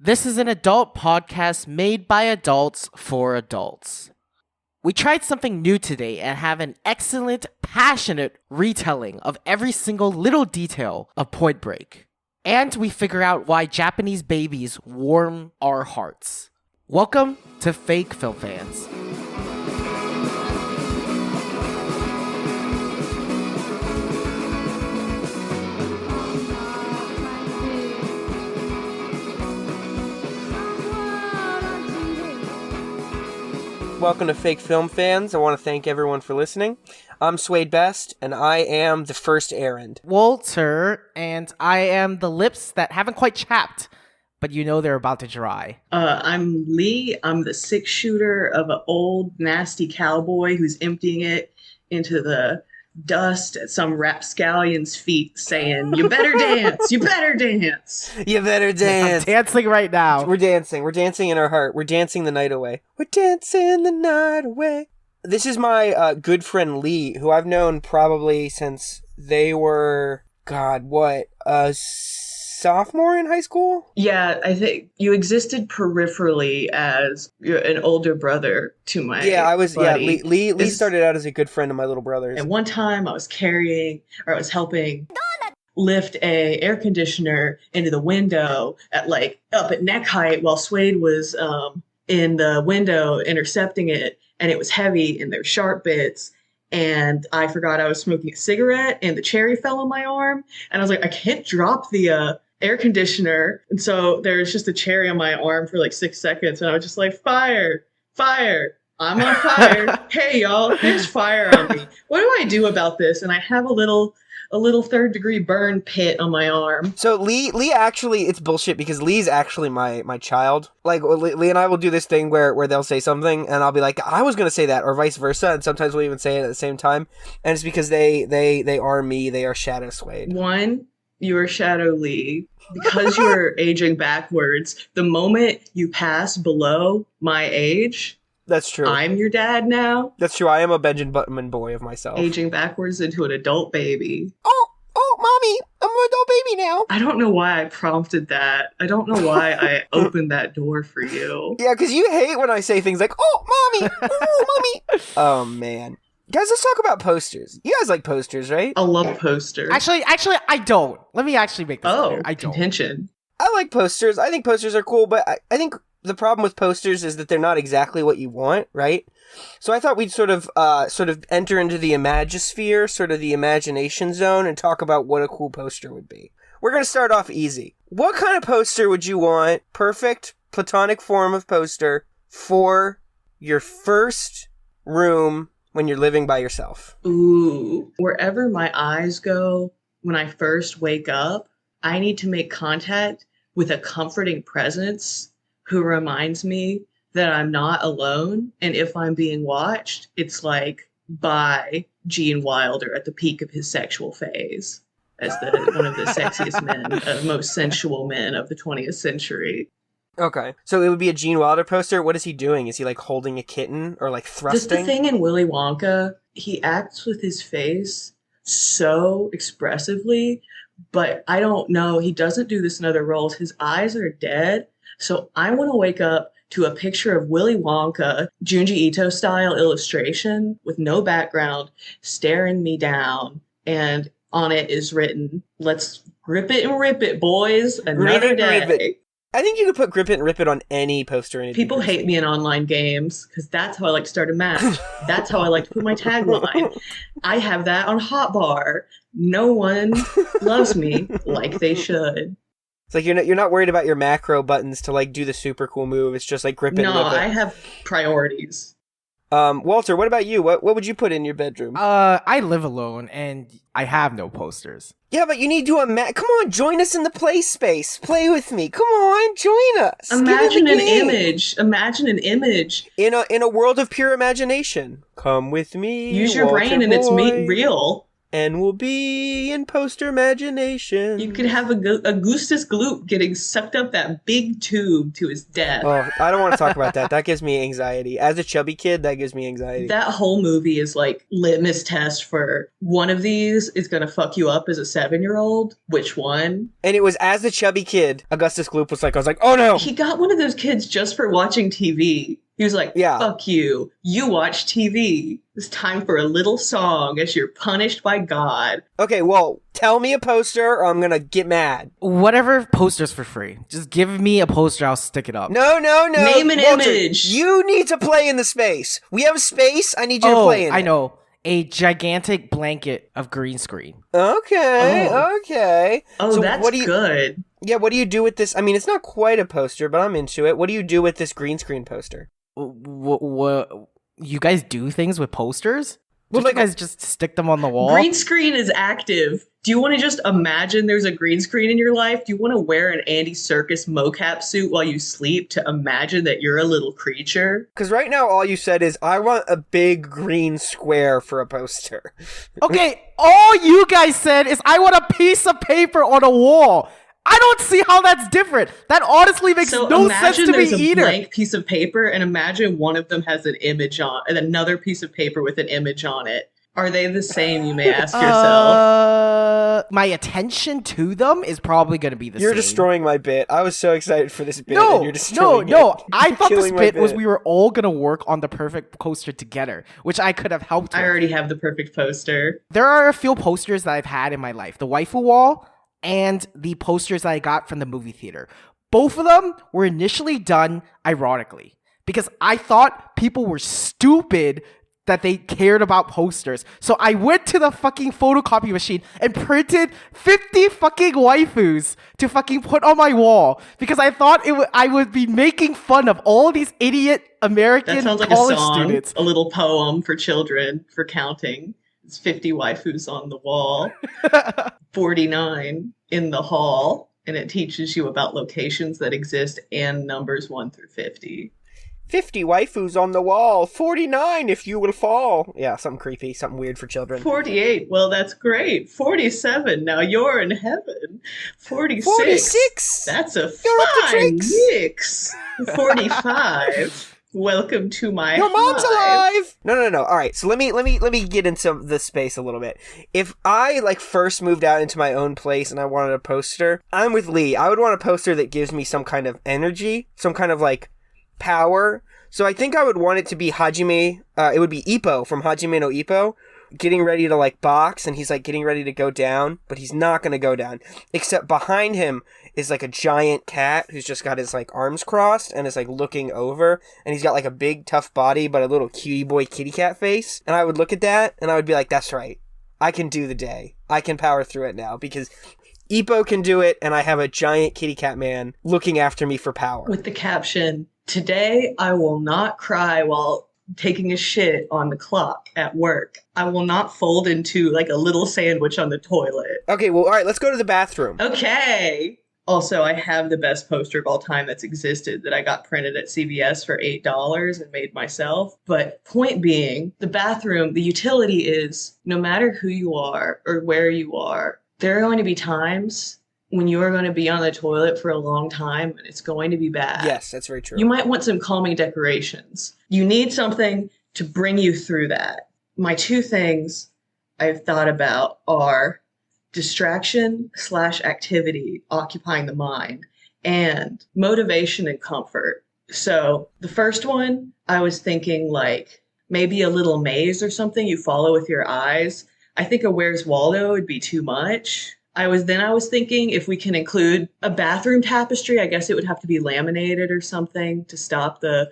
This is an adult podcast made by adults for adults. We tried something new today and have an excellent, passionate retelling of every single little detail of Point Break. And we figure out why Japanese babies warm our hearts. Welcome to Fake Film Fans. Welcome to Fake Film Fans. I want to thank everyone for listening. I'm Swade Best, and I am the first errand. Walter, and I am the lips that haven't quite chapped, but you know they're about to dry. I'm Lee. I'm the six-shooter of an old, nasty cowboy who's emptying it into the dust at some rapscallion's feet saying, "You better dance! You better dance! You better dance!" I'm dancing right now. We're dancing. We're dancing in our heart. We're dancing the night away. We're dancing the night away. This is my good friend Lee, who I've known probably since they were, sophomore in high school? Yeah, I think you existed peripherally as an older brother to my buddy. Lee started out as a good friend of my little brother's. And one time I was helping lift a air conditioner into the window up at neck height while Swade was in the window intercepting it, and it was heavy and there were sharp bits. And I forgot I was smoking a cigarette, and the cherry fell on my arm. And I was like, I can't drop the air conditioner. And so there was just a cherry on my arm for 6 seconds. And I was just like, fire, fire. I'm on fire. Hey, y'all, there's fire on me. What do I do about this? And I have a little third-degree burn pit on my arm. So Lee actually, it's bullshit because Lee's actually my child. Lee and I will do this thing where they'll say something and I'll be like, I was going to say that, or vice versa. And sometimes we'll even say it at the same time. And it's because they are me. They are Shadow Swade. One, you are Shadow Lee. Because you're aging backwards, the moment you pass below my age... That's true. I'm your dad now. That's true. I am a Benjamin Button boy of myself. Aging backwards into an adult baby. Oh, mommy, I'm an adult baby now. I don't know why I prompted that. I don't know why I opened that door for you. Yeah, because you hate when I say things like, oh, mommy, oh, mommy. Oh, man. Guys, let's talk about posters. You guys like posters, right? I love posters. Actually, I don't. Let me actually make this clear. I don't. Contention. I like posters. I think posters are cool, but I think the problem with posters is that they're not exactly what you want, right? So I thought we'd sort of enter into the imagisphere, sort of the imagination zone, and talk about what a cool poster would be. We're going to start off easy. What kind of poster would you want, perfect platonic form of poster, for your first room when you're living by yourself? Ooh. Wherever my eyes go when I first wake up, I need to make contact with a comforting presence who reminds me that I'm not alone. And if I'm being watched, it's like by Gene Wilder at the peak of his sexual phase as one of the sexiest men, most sensual men of the 20th century. Okay. So it would be a Gene Wilder poster. What is he doing? Is he holding a kitten or thrusting? Just the thing in Willy Wonka, he acts with his face so expressively, but I don't know. He doesn't do this in other roles. His eyes are dead. So I want to wake up to a picture of Willy Wonka, Junji Ito style illustration with no background, staring me down. And on it is written, "Let's grip it and rip it, boys. Another day." I think you could put grip it and rip it on any poster. People hate me in online games because that's how I like to start a match. That's how I like to put my tagline. I have that on Hotbar. No one loves me like they should. It's you're not worried about your macro buttons to do the super cool move. It's just grip it and rip it. No, I have priorities. Walter, what about you? What would you put in your bedroom? I live alone and I have no posters. Yeah, but you need to come on, join us in the play space. Play with me. Come on, join us. Imagine an image. Imagine an image. In a world of pure imagination. Come with me. Use your Walter brain and boy. it's real. and we'll be in poster imagination. You could have Augustus Gloop getting sucked up that big tube to his death. Oh, I don't want to talk about that. That gives me anxiety. As a chubby kid, that gives me anxiety. That whole movie is like litmus test for one of these is going to fuck you up as a 7-year-old. Which one? And it was as a chubby kid, Augustus Gloop was like, I was like, oh no! He got one of those kids just for watching TV. He was like, Yeah. Fuck you. You watch TV. It's time for a little song as you're punished by God. Okay, well, tell me a poster or I'm gonna get mad. Whatever poster's for free. Just give me a poster, I'll stick it up. No. Name an Walter, image. You need to play in the space. We have space. I need you to play in it. I know. A gigantic blanket of green screen. Okay. Oh, So that's good. Yeah, what do you do with this? I mean, it's not quite a poster, but I'm into it. What do you do with this green screen poster? What? You guys do things with posters? Well, Don't you guys just stick them on the wall? Green screen is active. Do you want to just imagine there's a green screen in your life? Do you want to wear an Andy Serkis mocap suit while you sleep to imagine that you're a little creature? Because right now, all you said is, I want a big green square for a poster. Okay, all you guys said is I want a piece of paper on a wall. I don't see how that's different. That honestly makes no sense to me there's a either. blank piece of paper, and imagine one of them has an image on, and another piece of paper with an image on it. Are they the same? You may ask yourself. My attention to them is probably going to be the same. You're destroying my bit. I was so excited for this bit, and you're destroying it. No. I thought this Killing my bit was we were all going to work on the perfect poster together, which I could have helped with. I already have the perfect poster. There are a few posters that I've had in my life. The waifu wall and the posters that I got from the movie theater. Both of them were initially done ironically because I thought people were stupid that they cared about posters. So I went to the fucking photocopy machine and printed 50 fucking waifus to fucking put on my wall because I thought I would be making fun of all these idiot American That sounds like college a song, students. a little poem for children for counting. It's 50 waifus on the wall, 49 in the hall, and it teaches you about locations that exist and numbers 1 through 50. 50 waifus on the wall, 49 if you will fall. Yeah, something creepy, something weird for children. 48, well, that's great. 47, now you're in heaven. 46, 46, that's a you're up to fine tricks. mix. 45, welcome to my Your mom's hive. alive. No. All right, so let me get into the space a little bit. If I first moved out into my own place and I wanted a poster, I'm with Lee. I would want a poster that gives me some kind of energy, some kind of power. So I think I would want it to be Hajime. It would be Ippo from Hajime no Ippo, getting ready to box, and he's getting ready to go down, but he's not going to go down. Except behind him is a giant cat who's just got his arms crossed and is looking over, and he's got a big tough body but a little cutie boy kitty cat face. And I would look at that and I would be like, that's right. I can do the day. I can power through it now because Ippo can do it, and I have a giant kitty cat man looking after me for power. With the caption, "Today I will not cry while taking a shit on the clock at work. I will not fold into a little sandwich on the toilet." Okay, well, all right, let's go to the bathroom. Okay. Also, I have the best poster of all time that's existed that I got printed at CVS for $8 and made myself. But point being, the bathroom, the utility is no matter who you are or where you are, there are going to be times when you are going to be on the toilet for a long time and it's going to be bad. Yes, that's very true. You might want some calming decorations. You need something to bring you through that. My two things I've thought about are distraction/activity occupying the mind and motivation and comfort. So the first one, I was thinking maybe a little maze or something you follow with your eyes. I think a Where's Waldo would be too much. I was thinking if we can include a bathroom tapestry, I guess it would have to be laminated or something to stop the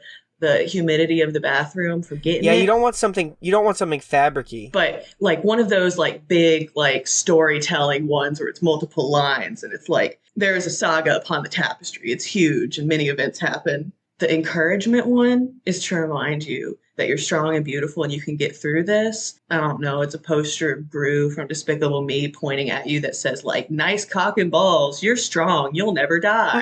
humidity of the bathroom from getting it. You don't want something fabricy. But one of those big storytelling ones where it's multiple lines and it's there is a saga upon the tapestry. It's huge and many events happen. The encouragement one is to remind you that you're strong and beautiful and you can get through this. I don't know. It's a poster of Gru from Despicable Me pointing at you that says like, nice cock and balls. You're strong. You'll never die.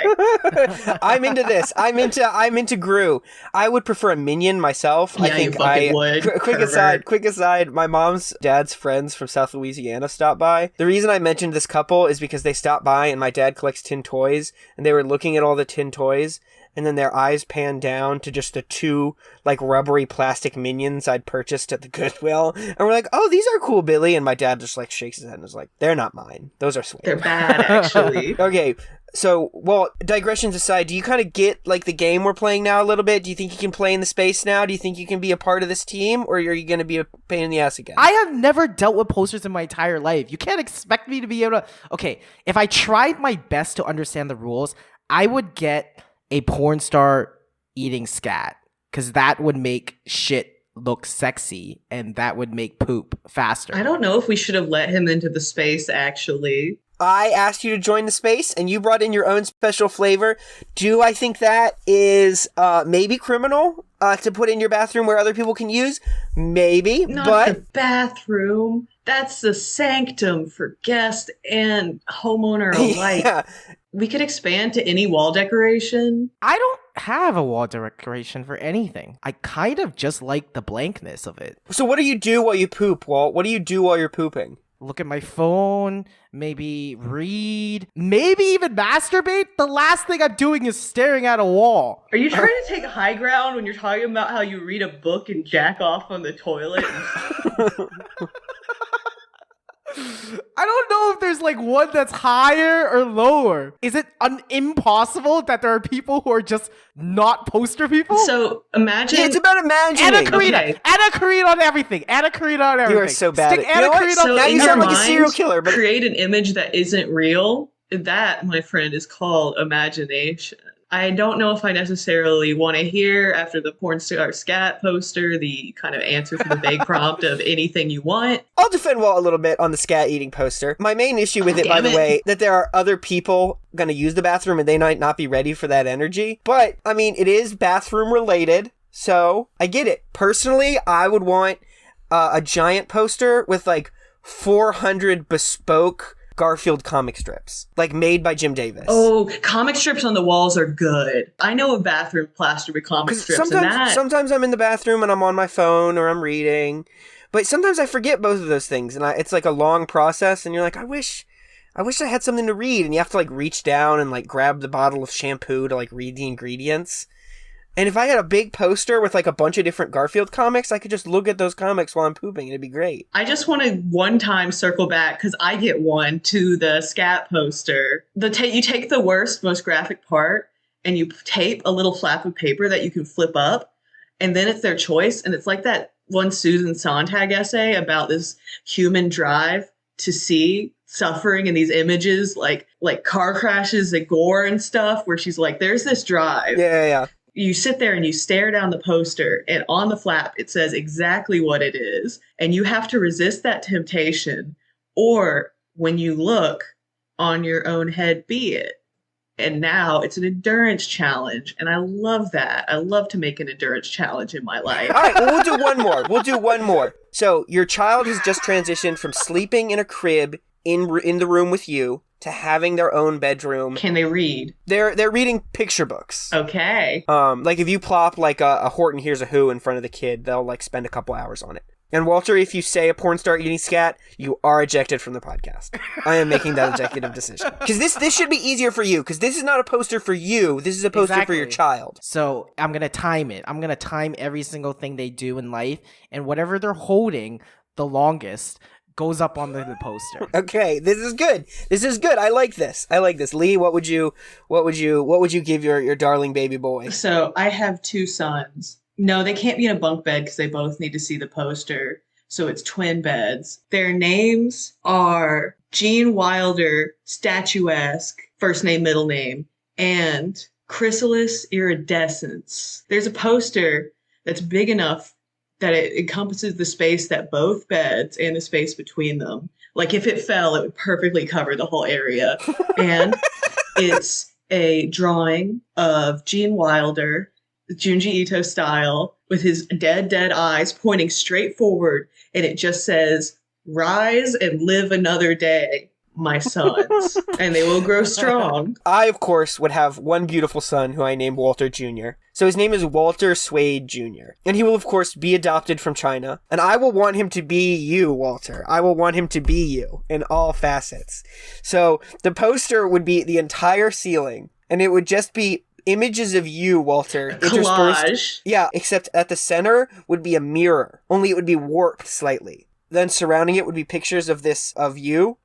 I'm into this. I'm into Gru. I would prefer a minion myself. Yeah, I think you fucking would. Quick aside, my mom's dad's friends from South Louisiana stopped by. The reason I mentioned this couple is because they stopped by and my dad collects tin toys and they were looking at all the tin toys and then their eyes panned down to just the two like rubbery plastic minions I'd purchased at the Goodwill. And we're like, oh, these are cool, Billy. And my dad just like shakes his head and is like, they're not mine. Those are sweet. They're bad, actually. Okay. So, well, digressions aside, do you kind of get, like, the game we're playing now a little bit? Do you think you can play in the space now? Do you think you can be a part of this team? Or are you going to be a pain in the ass again? I have never dealt with posters in my entire life. You can't expect me to be able to... Okay, if I tried my best to understand the rules, I would get a porn star eating scat. Because that would make shit look sexy, and that would make poop faster. I don't know if we should have let him into the space, actually. I asked you to join the space, and you brought in your own special flavor. Do I think that is maybe criminal to put in your bathroom where other people can use? Maybe, Not but... the bathroom. That's the sanctum for guest and homeowner alike. Yeah. We could expand to any wall decoration. I don't have a wall decoration for anything. I kind of just like the blankness of it. So what do you do while you poop, Walt? What do you do while you're pooping? Look at my phone, maybe read, maybe even masturbate. The last thing I'm doing is staring at a wall. Are you trying to take high ground when you're talking about how you read a book and jack off on the toilet? I don't know if there's like one that's higher or lower. Is it impossible that there are people who are just not poster people? So imagine... Yeah, it's about imagining. Anna Karina. Okay. Anna Karina on everything. Anna Karina on everything. You are so bad Stick at... Anna You know what? Karina So on now in you your sound like a mind, serial killer, but... create an image that isn't real. That, my friend, is called imagination. I don't know if I necessarily want to hear, after the porn star scat poster, the kind of answer to the vague prompt of anything you want. I'll defend Walt a little bit on the scat eating poster. My main issue with it, by the way, that there are other people going to use the bathroom and they might not be ready for that energy. But, I mean, it is bathroom related, so I get it. Personally, I would want a giant poster with like 400 bespoke Garfield comic strips, like made by Jim Davis. Oh, comic strips on the walls are good. I know a bathroom plastered with comic strips. Sometimes I'm in the bathroom and I'm on my phone or I'm reading, but sometimes I forget both of those things, and it's like a long process. And you're like, I wish I had something to read, and you have to like reach down and like grab the bottle of shampoo to like read the ingredients. And if I had a big poster with like a bunch of different Garfield comics, I could just look at those comics while I'm pooping and it'd be great. I just want to one time circle back, because I get one, to the scat poster. You take the worst, most graphic part and you tape a little flap of paper that you can flip up, and then it's their choice. And it's like that one Susan Sontag essay about this human drive to see suffering in these images, like car crashes and gore and stuff, where she's like, there's this drive. Yeah. You sit there and you stare down the poster, and on the flap, it says exactly what it is. And you have to resist that temptation, or when you look, on your own head be it. And now it's an endurance challenge. And I love that. I love to make an endurance challenge in my life. All right, well, we'll do one more. So your child has just transitioned from sleeping in a crib in the room with you to having their own bedroom. Can they read? They're reading picture books. Okay. Like if you plop like a Horton Hears a Who in front of the kid, they'll like spend a couple hours on it. And Walter, if you say a porn star eating scat, you are ejected from the podcast. I am making that executive decision. Because this should be easier for you, because this is not a poster for you. This is a poster for your child. So I'm going to time it. I'm going to time every single thing they do in life, and whatever they're holding the longest goes up on the poster. Okay, this is good. I like this. Lee, what would you give your darling baby boy? So I have two sons. No, they can't be in a bunk bed because they both need to see the poster. So it's twin beds. Their names are Gene Wilder, statuesque, first name, middle name, and Chrysalis Iridescence. There's a poster that's big enough that it encompasses the space that both beds and the space between them. Like if it fell, it would perfectly cover the whole area. And it's a drawing of Gene Wilder, Junji Ito style, with his dead eyes pointing straight forward. And it just says, "Rise and live another day, my sons, and they will grow strong." I, of course, would have one beautiful son who I named Walter Jr. So his name is Walter Swade Jr. And he will, of course, be adopted from China. And I will want him to be you, Walter. I will want him to be you in all facets. So the poster would be the entire ceiling, and it would just be images of you, Walter. Collage. Yeah, except at the center would be a mirror, only it would be warped slightly. Then surrounding it would be pictures of you.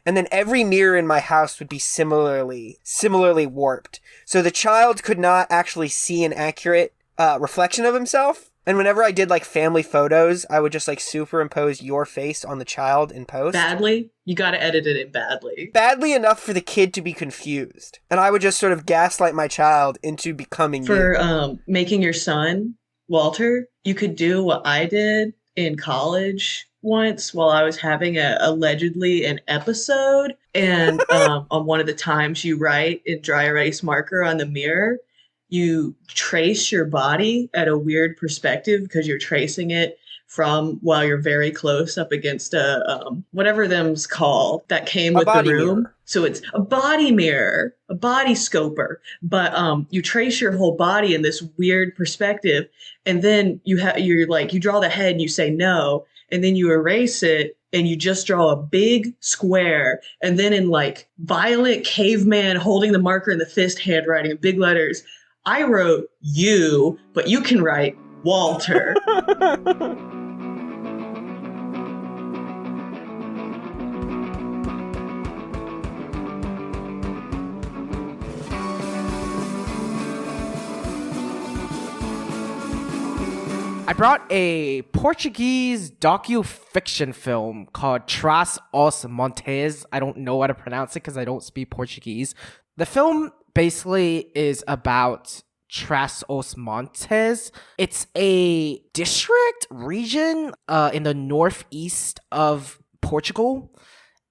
And then every mirror in my house would be similarly warped. So the child could not actually see an accurate reflection of himself. And whenever I did like family photos, I would just like superimpose your face on the child in post. Badly? You gotta edit it in badly. Badly enough for the kid to be confused. And I would just sort of gaslight my child into becoming you. For making your son, Walter, you could do what I did in college once while I was having allegedly an episode. And on one of the times you write in dry erase marker on the mirror, you trace your body at a weird perspective because you're tracing it from while you're very close up against a whatever them's called that came with the room. Mirror. So it's a body mirror, a body scoper, but you trace your whole body in this weird perspective, and then you draw the head and you say no, and then you erase it and you just draw a big square, and then in like violent caveman holding the marker in the fist handwriting in big letters, I wrote you, but you can write Walter. I brought a Portuguese docu-fiction film called Trás-os-Montes. I don't know how to pronounce it because I don't speak Portuguese. The film basically is about Trás-os-Montes. It's a district region in the northeast of Portugal.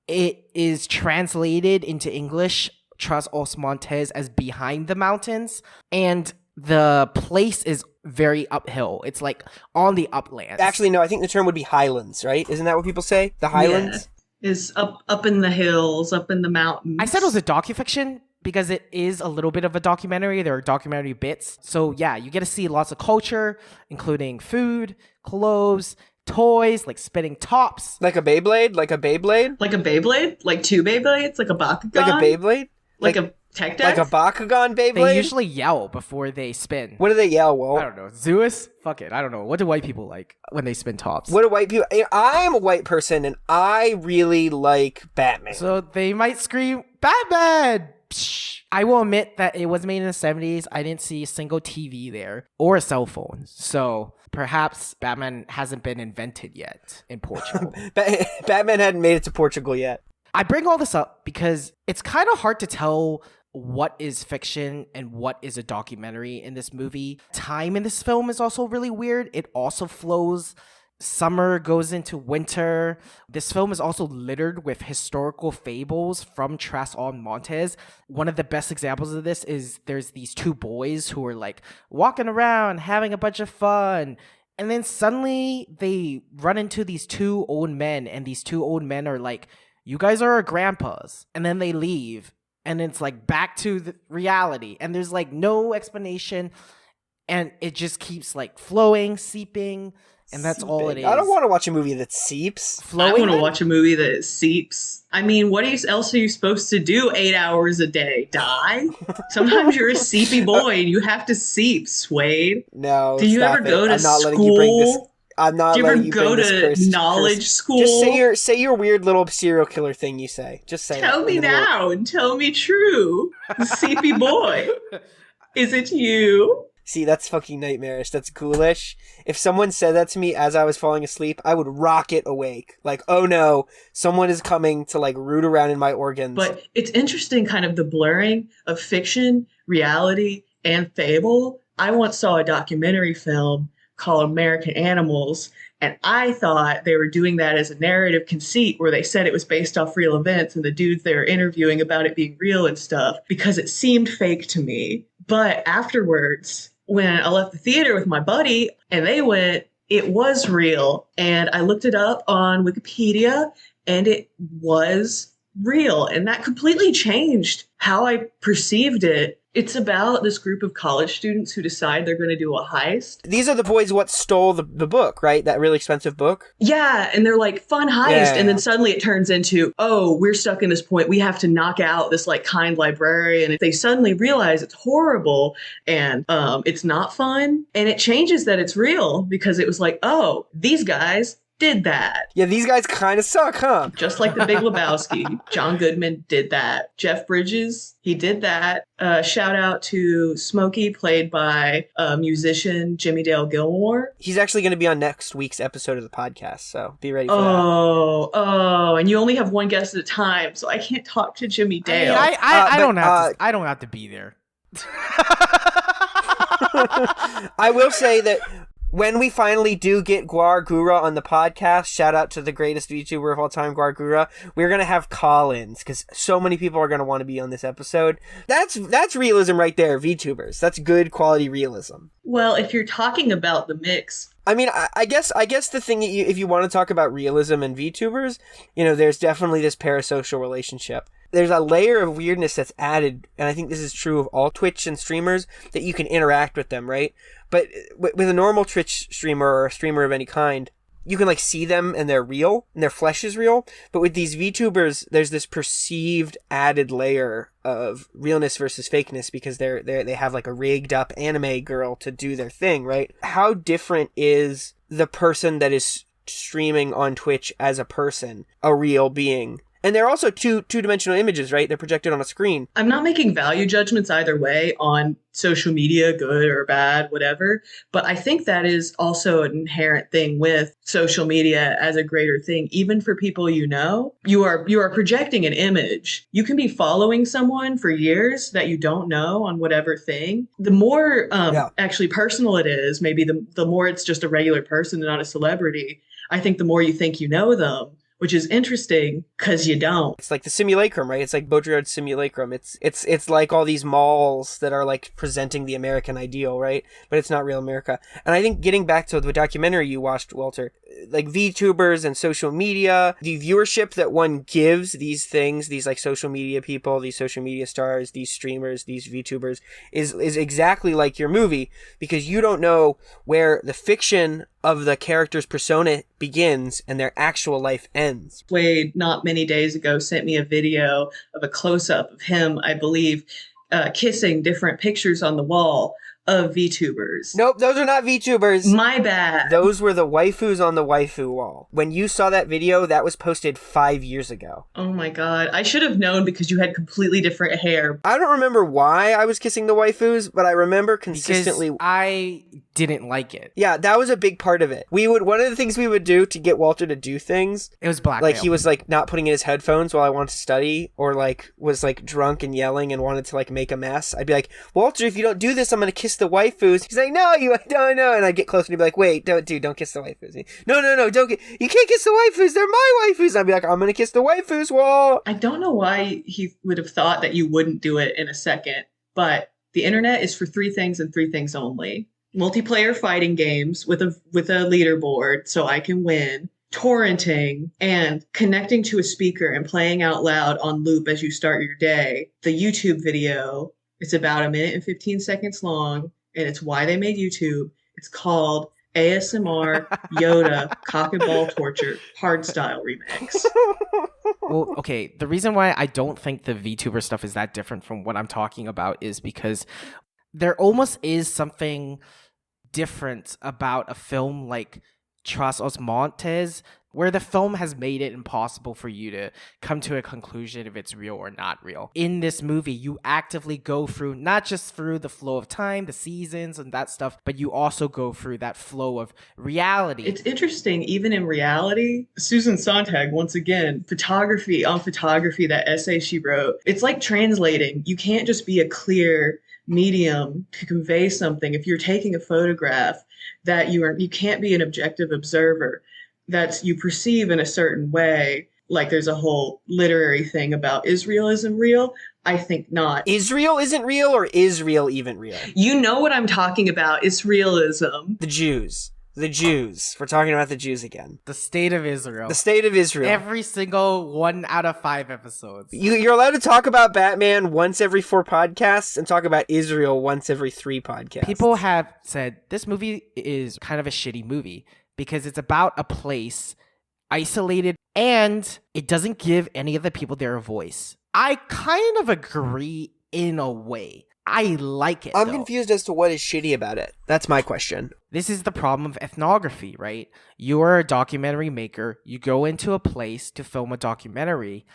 It is translated into English, Trás-os-Montes, as behind the mountains, and the place is very uphill. It's like on the uplands. Actually, no, I think the term would be highlands, right? Isn't that what people say? The highlands? Yeah. Is up in the hills, up in the mountains. I said it was a docufiction because it is a little bit of a documentary. There are documentary bits. So yeah, you get to see lots of culture, including food, clothes, toys, like spinning tops. Like a Beyblade? Like a Beyblade? Like a Beyblade? Like two Beyblades? Like a Bakugan? Like a Beyblade? Like a tech deck? Like a Bakugan Beyblade? They usually yell before they spin. What do they yell, Will? I don't know. Zeus? Fuck it. I don't know. What do white people like when they spin tops? What do white people... I am a white person, and I really like Batman. So they might scream, Batman! Psh. I will admit that it was made in the 70s. I didn't see a single TV there or a cell phone. So perhaps Batman hasn't been invented yet in Portugal. Batman hadn't made it to Portugal yet. I bring all this up because it's kind of hard to tell what is fiction and what is a documentary in this movie. Time in this film is also really weird. It also flows. Summer goes into winter. This film is also littered with historical fables from Trás-os-Montes. One of the best examples of this is there's these two boys who are like walking around having a bunch of fun. And then suddenly they run into these two old men, and these two old men are like, you guys are our grandpas. And then they leave, and it's like back to the reality. And there's like no explanation, and it just keeps like flowing, seeping. And that's all it is. I don't want to watch a movie that seeps. I want to watch a movie that seeps. I mean, what else are you supposed to do 8 hours a day? Die? Sometimes you're a seepy boy and you have to seep, Swade. No, do you ever go to school? I'm not do you ever letting you go bring this to knowledge school? Just say your weird little serial killer thing you say. Just say Tell me now and tell me true. Seepy boy. Is it you? See, that's fucking nightmarish. That's ghoulish. If someone said that to me as I was falling asleep, I would rocket awake. Like, oh no, someone is coming to like root around in my organs. But it's interesting, kind of the blurring of fiction, reality, and fable. I once saw a documentary film called American Animals, and I thought they were doing that as a narrative conceit where they said it was based off real events and the dudes they were interviewing about it being real and stuff, because it seemed fake to me. But afterwards, when I left the theater with my buddy and they went, it was real. And I looked it up on Wikipedia and it was real. And that completely changed how I perceived it. It's about this group of college students who decide they're going to do a heist. These are the boys what stole the book, right? That really expensive book? Yeah, and they're like, fun heist. Yeah. And then suddenly it turns into, oh, we're stuck in this point. We have to knock out this like kind librarian. And they suddenly realize it's horrible and it's not fun. And it changes that it's real because it was like, oh, these guys did that. Yeah, these guys kind of suck, huh? Just like the Big Lebowski. John Goodman did that. Jeff Bridges, he did that. Shout out to Smokey, played by musician Jimmy Dale Gilmore. He's actually going to be on next week's episode of the podcast, so be ready for that. Oh, and you only have one guest at a time, so I can't talk to Jimmy Dale. I don't have to be there. I will say that when we finally do get Gwar Gura on the podcast, shout out to the greatest VTuber of all time, Gwar Gura, we're going to have call-ins because so many people are going to want to be on this episode. That's realism right there, VTubers. That's good quality realism. Well, if you're talking about the mix. I mean, I guess the thing, if you want to talk about realism and VTubers, there's definitely this parasocial relationship. There's a layer of weirdness that's added, and I think this is true of all Twitch and streamers, that you can interact with them, right? But with a normal Twitch streamer or a streamer of any kind, you can see them and they're real and their flesh is real. But with these VTubers, there's this perceived added layer of realness versus fakeness because they have a rigged up anime girl to do their thing, right? How different is the person that is streaming on Twitch as a person, a real being? And they're also two-dimensional images, right? They're projected on a screen. I'm not making value judgments either way on social media, good or bad, whatever. But I think that is also an inherent thing with social media as a greater thing. Even for people you are projecting an image. You can be following someone for years that you don't know on whatever thing. The more actually personal it is, maybe the more it's just a regular person and not a celebrity, I think the more you think you know them. Which is interesting because you don't. It's like the simulacrum, right? It's like Baudrillard's simulacrum. It's like all these malls that are presenting the American ideal, right? But it's not real America. And I think getting back to the documentary you watched, Walter, VTubers and social media, the viewership that one gives these things, these social media people, these social media stars, these streamers, these VTubers, is exactly like your movie because you don't know where the fiction of the character's persona begins and their actual life ends. Wade, not many days ago, sent me a video of a close-up of him, I believe, kissing different pictures on the wall of VTubers. Nope, those are not VTubers. My bad. Those were the waifus on the waifu wall. When you saw that video, that was posted 5 years ago. Oh my god. I should have known because you had completely different hair. I don't remember why I was kissing the waifus, but I remember consistently... Because I didn't like it. Yeah, that was a big part of it. One of the things we would do to get Walter to do things... It was blackmail. He was not putting in his headphones while I wanted to study, or was drunk and yelling and wanted to make a mess. I'd be like, Walter, if you don't do this, I'm going to kiss the waifus. He's like, no, you don't know. And I'd get closer and be like, wait, don't kiss the waifus. No, you can't kiss the waifus. They're my waifus. I'd be like, I'm going to kiss the waifus, Wall. I don't know why he would have thought that you wouldn't do it in a second, but the internet is for three things and three things only. Multiplayer fighting games with a leaderboard so I can win, torrenting, and connecting to a speaker and playing out loud on loop as you start your day. The YouTube video, it's about 1 minute and 15 seconds long, and it's why they made YouTube. It's called ASMR Yoda Cock and Ball Torture Hardstyle Remix. Well, okay, the reason why I don't think the VTuber stuff is that different from what I'm talking about is because there almost is something different about a film like Trás-os-Montes, where the film has made it impossible for you to come to a conclusion if it's real or not real. In this movie, you actively go through, not just through the flow of time, the seasons and that stuff, but you also go through that flow of reality. It's interesting, even in reality, Susan Sontag, once again, photography, that essay she wrote, it's like translating. You can't just be a clear medium to convey something. If you're taking a photograph, that you can't be an objective observer, that you perceive in a certain way. Like there's a whole literary thing about, is realism real? I think not. Israel isn't real, or is real even real? You know what I'm talking about. It's realism. The Jews. The Jews. We're talking about the Jews again. The state of Israel. The state of Israel. Every single 1 out of 5 episodes. You're allowed to talk about Batman once every 4 podcasts and talk about Israel once every 3 podcasts. People have said this movie is kind of a shitty movie because it's about a place isolated and it doesn't give any of the people there a voice. I kind of agree in a way. I like it. I'm though. confused as to what is shitty about it. That's my question. This is the problem of ethnography, right? You are a documentary maker. You go into a place to film a documentary.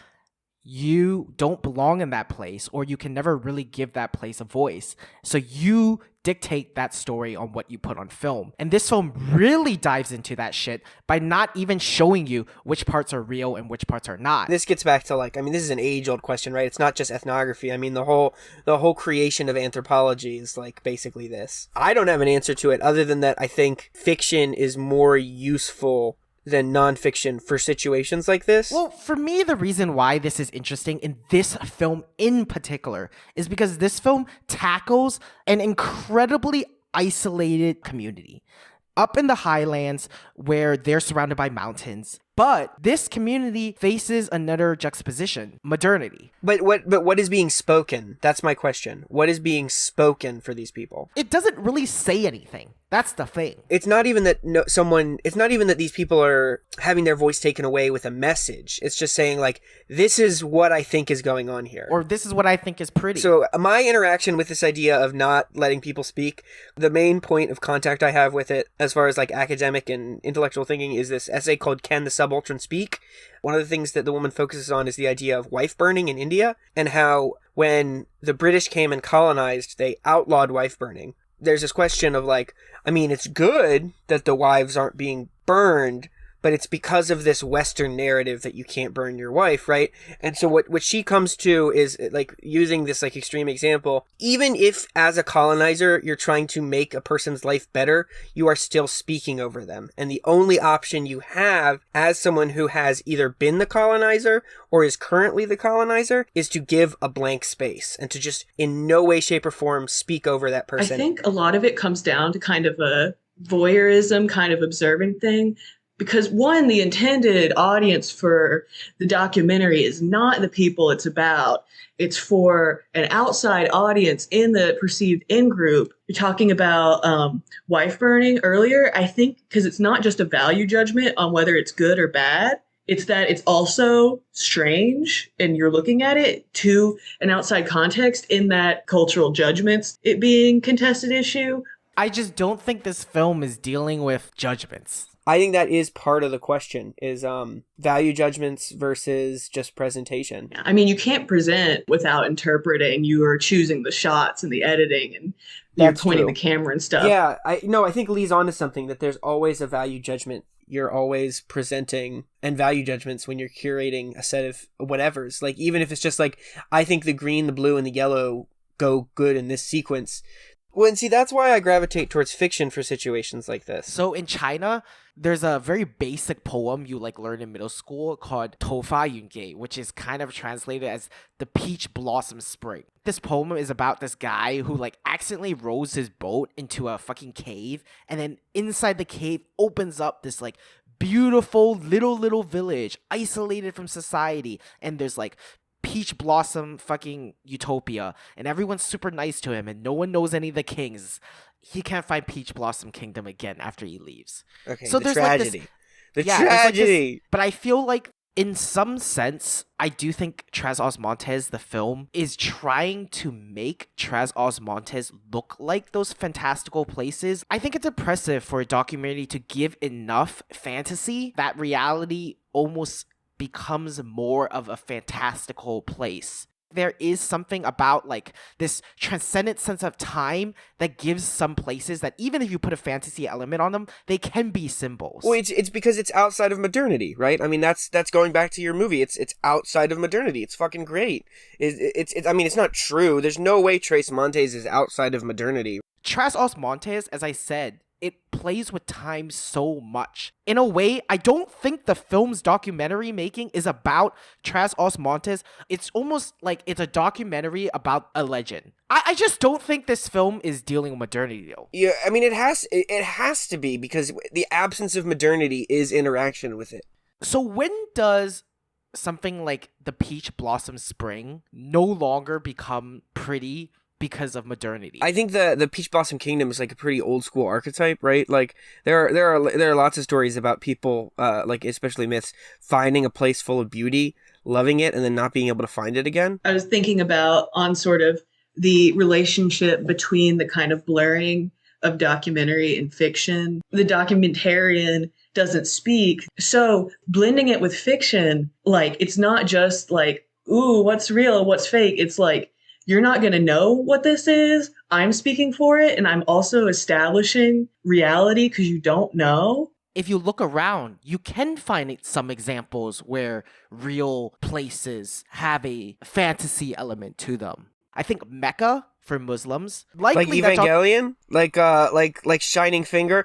You don't belong in that place, or you can never really give that place a voice. So you dictate that story on what you put on film. And this film really dives into that shit by not even showing you which parts are real and which parts are not. This gets back to this is an age-old question, right? It's not just ethnography. I mean, the whole creation of anthropology is basically this. I don't have an answer to it other than that I think fiction is more useful than nonfiction for situations like this. Well, for me, the reason why this is interesting in this film in particular is because this film tackles an incredibly isolated community up in the highlands where they're surrounded by mountains. But this community faces another juxtaposition, modernity. But what is being spoken? That's my question. What is being spoken for these people? It doesn't really say anything. That's the thing. It's not even that it's not even that these people are having their voice taken away with a message. It's just saying this is what I think is going on here. Or this is what I think is pretty. So my interaction with this idea of not letting people speak, the main point of contact I have with it as far as academic and intellectual thinking is this essay called Can the Subaltern Speak? One of the things that the woman focuses on is the idea of wife burning in India and how when the British came and colonized, they outlawed wife burning. There's this question of it's good that the wives aren't being burned, but it's because of this Western narrative that you can't burn your wife, right? And so what she comes to is using this extreme example. Even if as a colonizer you're trying to make a person's life better, you are still speaking over them. And the only option you have as someone who has either been the colonizer or is currently the colonizer is to give a blank space and to just in no way, shape, or form speak over that person. I think a lot of it comes down to kind of a voyeurism, kind of observing thing. Because one, the intended audience for the documentary is not the people it's about. It's for an outside audience in the perceived in-group. You're talking about wife burning earlier. I think because it's not just a value judgment on whether it's good or bad. It's that it's also strange and you're looking at it to an outside context in that cultural judgments, it being contested issue. I just don't think this film is dealing with judgments. I think that is part of the question is value judgments versus just presentation. I mean, you can't present without interpreting. You are choosing the shots and the editing and you're pointing the camera and stuff. Yeah, I think Lee's onto something, that there's always a value judgment. You're always presenting and value judgments when you're curating a set of whatevers. Even if it's just I think the green, the blue, and the yellow go good in this sequence. Well, and see, that's why I gravitate towards fiction for situations like this. So in China, there's a very basic poem you learn in middle school called "头发云给," which is kind of translated as the peach blossom spring. This poem is about this guy who accidentally rows his boat into a fucking cave, and then inside the cave opens up this beautiful little village isolated from society, and there's peach blossom fucking utopia, and everyone's super nice to him, and no one knows any of the kings. He can't find Peach Blossom Kingdom again after he leaves. Okay, so the there's tragedy. This, the tragedy. But I feel in some sense, I do think Trás-os-Montes, the film, is trying to make Trás-os-Montes look like those fantastical places. I think it's impressive for a documentary to give enough fantasy that reality almost becomes more of a fantastical place. There is something about this transcendent sense of time that gives some places that even if you put a fantasy element on them, they can be symbols. Well, it's because it's outside of modernity, right? I mean, that's going back to your movie. It's outside of modernity. It's fucking great. I mean, it's not true. There's no way Trás-Montes is outside of modernity. Trás-os-Montes, as I said, it plays with time so much. In a way, I don't think the film's documentary making is about Trás-os-Montes. It's almost like it's a documentary about a legend. I just don't think this film is dealing with modernity, though. Yeah, I mean, it has to be, because the absence of modernity is interaction with it. So when does something like the Peach Blossom Spring no longer become pretty because of modernity? I think the Peach Blossom Kingdom is like a pretty old school archetype, right? Like there are lots of stories about people, like especially myths, finding a place full of beauty, loving it, and then not being able to find it again. I was thinking about on sort of the relationship between the kind of blurring of documentary and fiction. The documentarian doesn't speak. So blending it with fiction, like, it's not just like, ooh, what's real, what's fake? It's like, you're not going to know what this is. I'm speaking for it. And I'm also establishing reality because you don't know. If you look around, you can find some examples where real places have a fantasy element to them. I think Mecca for Muslims, like Evangelion, like Shining Finger.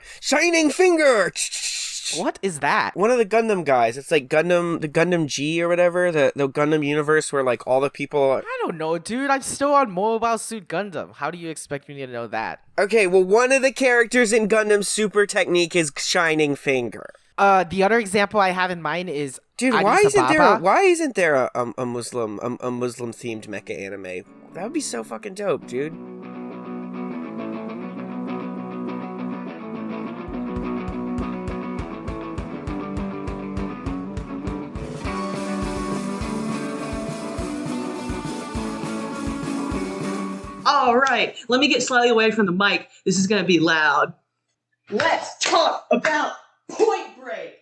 What is that? One of the Gundam guys. It's like Gundam, the Gundam G or whatever, the Gundam universe where like all the people. I don't know, dude. I'm still on Mobile Suit Gundam. How do you expect me to know that? Okay, well, one of the characters in Gundam Super Technique is Shining Finger. The other example I have in mind is, dude, why isn't there a Muslim themed mecha anime? That would be so fucking dope, dude. All right, let me get slightly away from the mic. This is going to be loud. Let's talk about Point Break.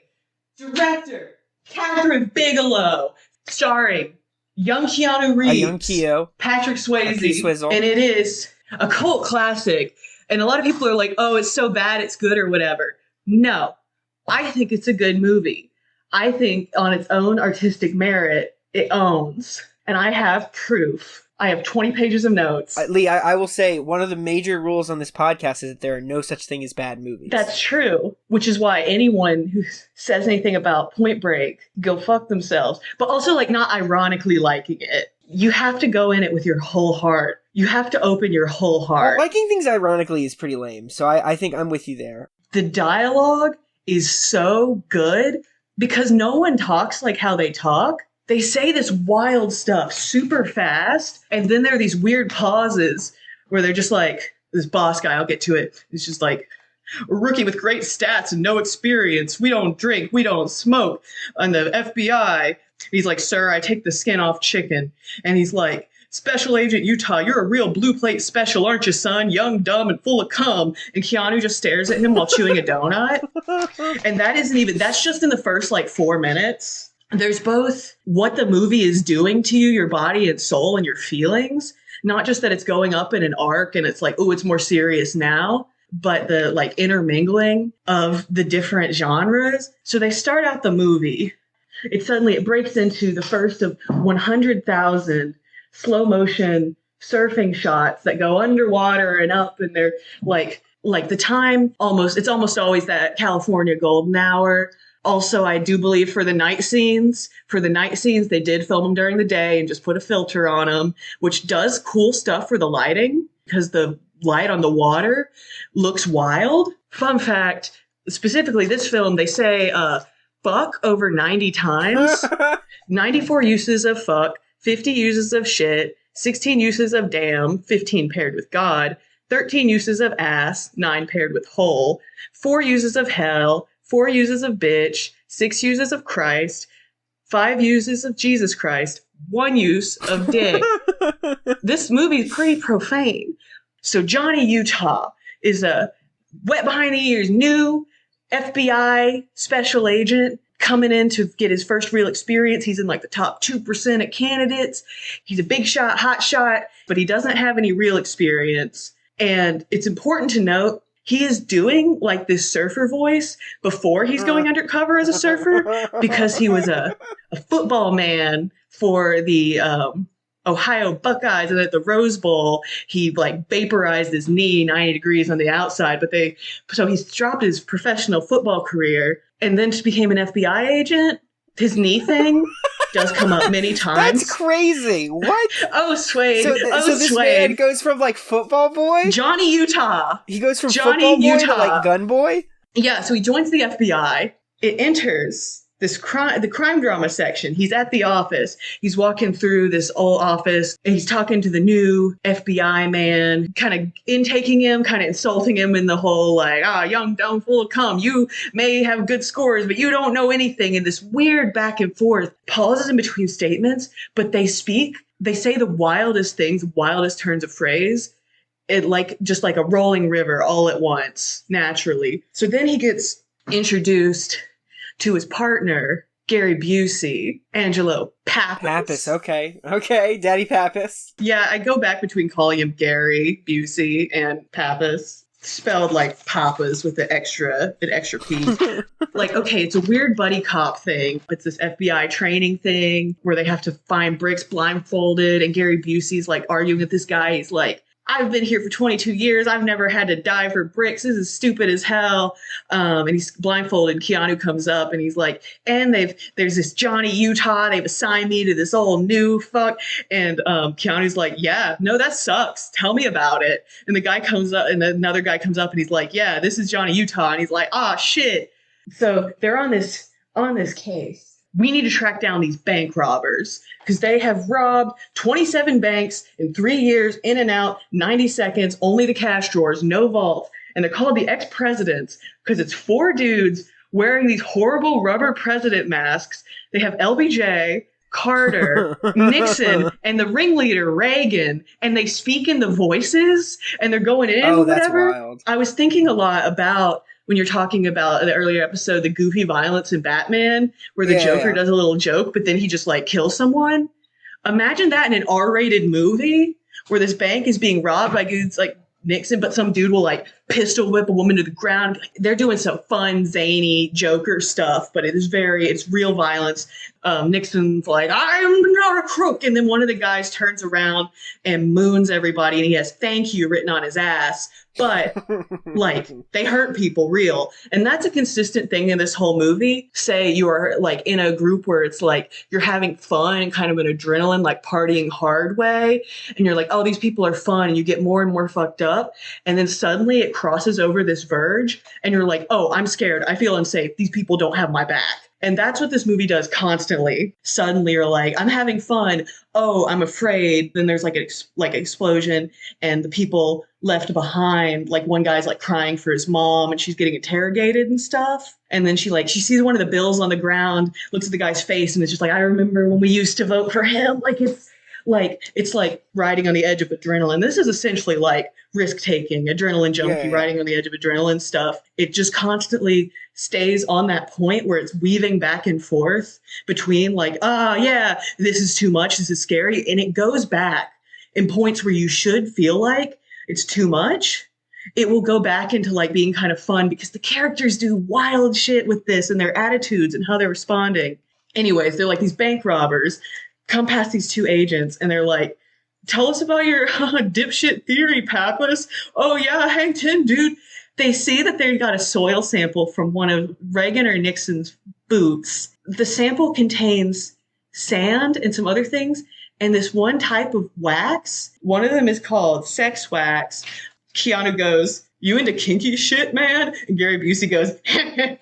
Director, Kathryn Bigelow. Starring young Keanu Reeves. Young Keo. Patrick Swayze. And it is a cult classic. And a lot of people are like, oh, it's so bad, it's good or whatever. No, I think it's a good movie. I think on its own artistic merit, it owns. And I have proof. I have 20 pages of notes. Lee, I will say one of the major rules on this podcast is that there are no such thing as bad movies. That's true, which is why anyone who says anything about Point Break, go fuck themselves. But also, like, not ironically liking it. You have to go in it with your whole heart. You have to open your whole heart. Well, liking things ironically is pretty lame, so I think I'm with you there. The dialogue is so good because no one talks like how they talk. They say this wild stuff super fast, and then there are these weird pauses where they're just like, this boss guy, I'll get to it, it's just like, a rookie with great stats and no experience. We don't drink, we don't smoke. And the FBI, he's like, sir, I take the skin off chicken. And he's like, Special Agent Utah, you're a real blue plate special, aren't you, son? Young, dumb, and full of cum. And Keanu just stares at him while chewing a donut. And that's just in the first, 4 minutes. There's both what the movie is doing to you, your body and soul and your feelings, not just that it's going up in an arc and it's like, oh, it's more serious now, but the intermingling of the different genres. So they start out the movie. It breaks into the first of 100,000 slow motion surfing shots that go underwater and up, and they're like the time it's almost always that California golden hour. Also, I do believe for the night scenes, they did film them during the day and just put a filter on them, which does cool stuff for the lighting because the light on the water looks wild. Fun fact, specifically this film, they say fuck over 90 times, 94 uses of fuck, 50 uses of shit, 16 uses of damn, 15 paired with God, 13 uses of ass, 9 paired with hole, 4 uses of hell, 4 uses of bitch, 6 uses of Christ, 5 uses of Jesus Christ, 1 use of dick. This movie is pretty profane. So Johnny Utah is a wet behind the ears new FBI special agent coming in to get his first real experience. He's in the top 2% of candidates. He's a big shot, hot shot, but he doesn't have any real experience. And it's important to note, he is doing this surfer voice before he's going undercover as a surfer because he was a football man for the Ohio Buckeyes, and at the Rose Bowl, he like vaporized his knee 90 degrees on the outside. So he's dropped his professional football career and then just became an FBI agent. His knee thing does come up many times. That's crazy. What? Oh, Swade. So this man goes from like football boy? Johnny Utah. He goes from Johnny football boy Utah. to like gun boy? Yeah, so he joins the FBI. It enters the crime drama section. He's at the office. He's walking through this old office and he's talking to the new FBI man, kind of intaking him, kind of insulting him in the whole like, young, dumb, full of cum. You may have good scores, but you don't know anything. And this weird back and forth, pauses in between statements, but they say the wildest things, wildest turns of phrase. It just like a rolling river all at once, naturally. So then he gets introduced to his partner, Gary Busey, Angelo Pappas. Pappas, okay, Daddy Pappas. Yeah, I go back between calling him Gary Busey and Pappas, spelled like Papas with an extra P. Like, okay, it's a weird buddy cop thing. It's this FBI training thing where they have to find bricks blindfolded, and Gary Busey's like arguing with this guy. He's like, I've been here for 22 years. I've never had to dive for bricks. This is stupid as hell. And he's blindfolded. Keanu comes up and he's like, and there's this Johnny Utah. They've assigned me to this old new fuck. And Keanu's like, yeah, no, that sucks. Tell me about it. And the guy comes up and another guy comes up and he's like, yeah, this is Johnny Utah. And he's like, shit. So they're on this case. We need to track down these bank robbers because they have robbed 27 banks in 3 years, in and out, 90 seconds, only the cash drawers, no vault. And they're called the ex-presidents because it's 4 dudes wearing these horrible rubber president masks. They have LBJ, Carter, Nixon, and the ringleader, Reagan, and they speak in the voices and they're going in or whatever. That's wild. I was thinking a lot about when you're talking about the earlier episode, the goofy violence in Batman, where the Joker does a little joke, but then he just like kills someone. Imagine that in an R-rated movie where this bank is being robbed by dudes like Nixon, but some dude will like pistol whip a woman to the ground. They're doing some fun, zany Joker stuff, but it's real violence. Nixon's like, I'm not a crook. And then one of the guys turns around and moons everybody and he has thank you written on his ass. But like they hurt people real. And that's a consistent thing in this whole movie. Say you are like in a group where it's like you're having fun and kind of an adrenaline, like partying hard way. And you're like, oh, these people are fun. And you get more and more fucked up. And then suddenly it crosses over this verge and you're like, oh, I'm scared. I feel unsafe. These people don't have my back. And that's what this movie does constantly. Suddenly you're like, I'm having fun. Oh, I'm afraid. Then there's like an explosion and the people left behind, like one guy's like crying for his mom and she's getting interrogated and stuff. And then she sees one of the bills on the ground, looks at the guy's face and it's just like, I remember when we used to vote for him. It's like riding on the edge of adrenaline. This is essentially like risk-taking, adrenaline junkie, riding on the edge of adrenaline stuff. It just constantly stays on that point where it's weaving back and forth between like, this is too much, this is scary. And it goes back in points where you should feel like it's too much. It will go back into like being kind of fun because the characters do wild shit with this and their attitudes and how they're responding. Anyways, they're like these bank robbers come past these 2 agents and they're like, tell us about your dipshit theory, Pappas. Oh yeah, hang 10, dude. They see that they got a soil sample from one of Reagan or Nixon's boots. The sample contains sand and some other things and this one type of wax. One of them is called sex wax. Keanu goes, you into kinky shit, man? And Gary Busey goes,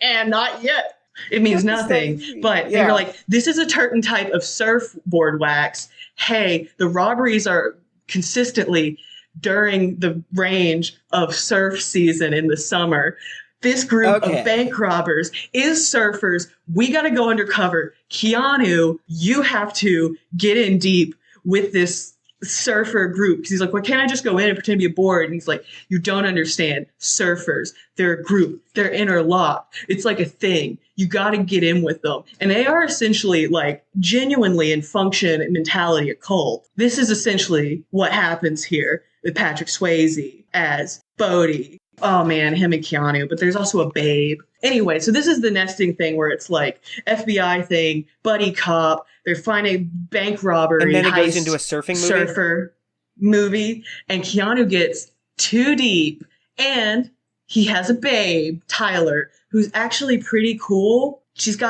and not yet. It means nothing. But they were like, this is a certain type of surfboard wax. Hey, the robberies are consistently during the range of surf season in the summer. This group of bank robbers is surfers. We got to go undercover. Keanu, you have to get in deep with this surfer group. Because he's like, well, can't I just go in and pretend to be bored? And he's like, you don't understand. Surfers, they're a group. They're interlocked. It's like a thing. You got to get in with them. And they are essentially like genuinely in function and mentality a cult. This is essentially what happens here with Patrick Swayze as Bodhi. Oh man, him and Keanu, but there's also a babe. Anyway, so this is the nesting thing where it's like FBI thing, buddy cop, they're finding bank robbery, And then it heist, goes into a surfing movie? surfer movie, and Keanu gets too deep, and he has a babe, Tyler, who's actually pretty cool. She's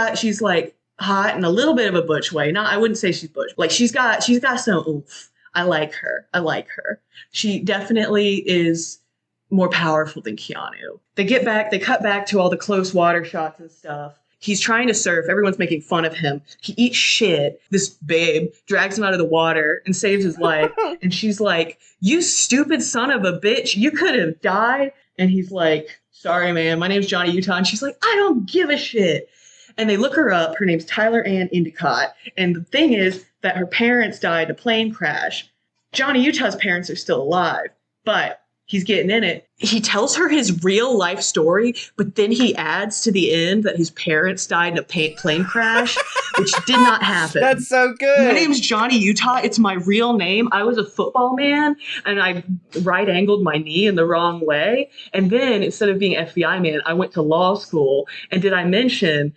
like hot in a little bit of a butch way. Not, I wouldn't say she's butch. Like she's got some oomph. I like her. She definitely is more powerful than Keanu. They cut back to all the close water shots and stuff. He's trying to surf. Everyone's making fun of him. He eats shit. This babe drags him out of the water and saves his life. And she's like, "You stupid son of a bitch. You could have died." And he's like, "Sorry, man. My name's Johnny Utah." And she's like, "I don't give a shit." And they look her up. Her name's Tyler Ann Endicott. And the thing is that her parents died in a plane crash. Johnny Utah's parents are still alive, but he's getting in it. He tells her his real life story, but then he adds to the end that his parents died in a plane crash, which did not happen. That's so good. My name's Johnny Utah. It's my real name. I was a football man, and I right-angled my knee in the wrong way. And then instead of being FBI man, I went to law school. And did I mention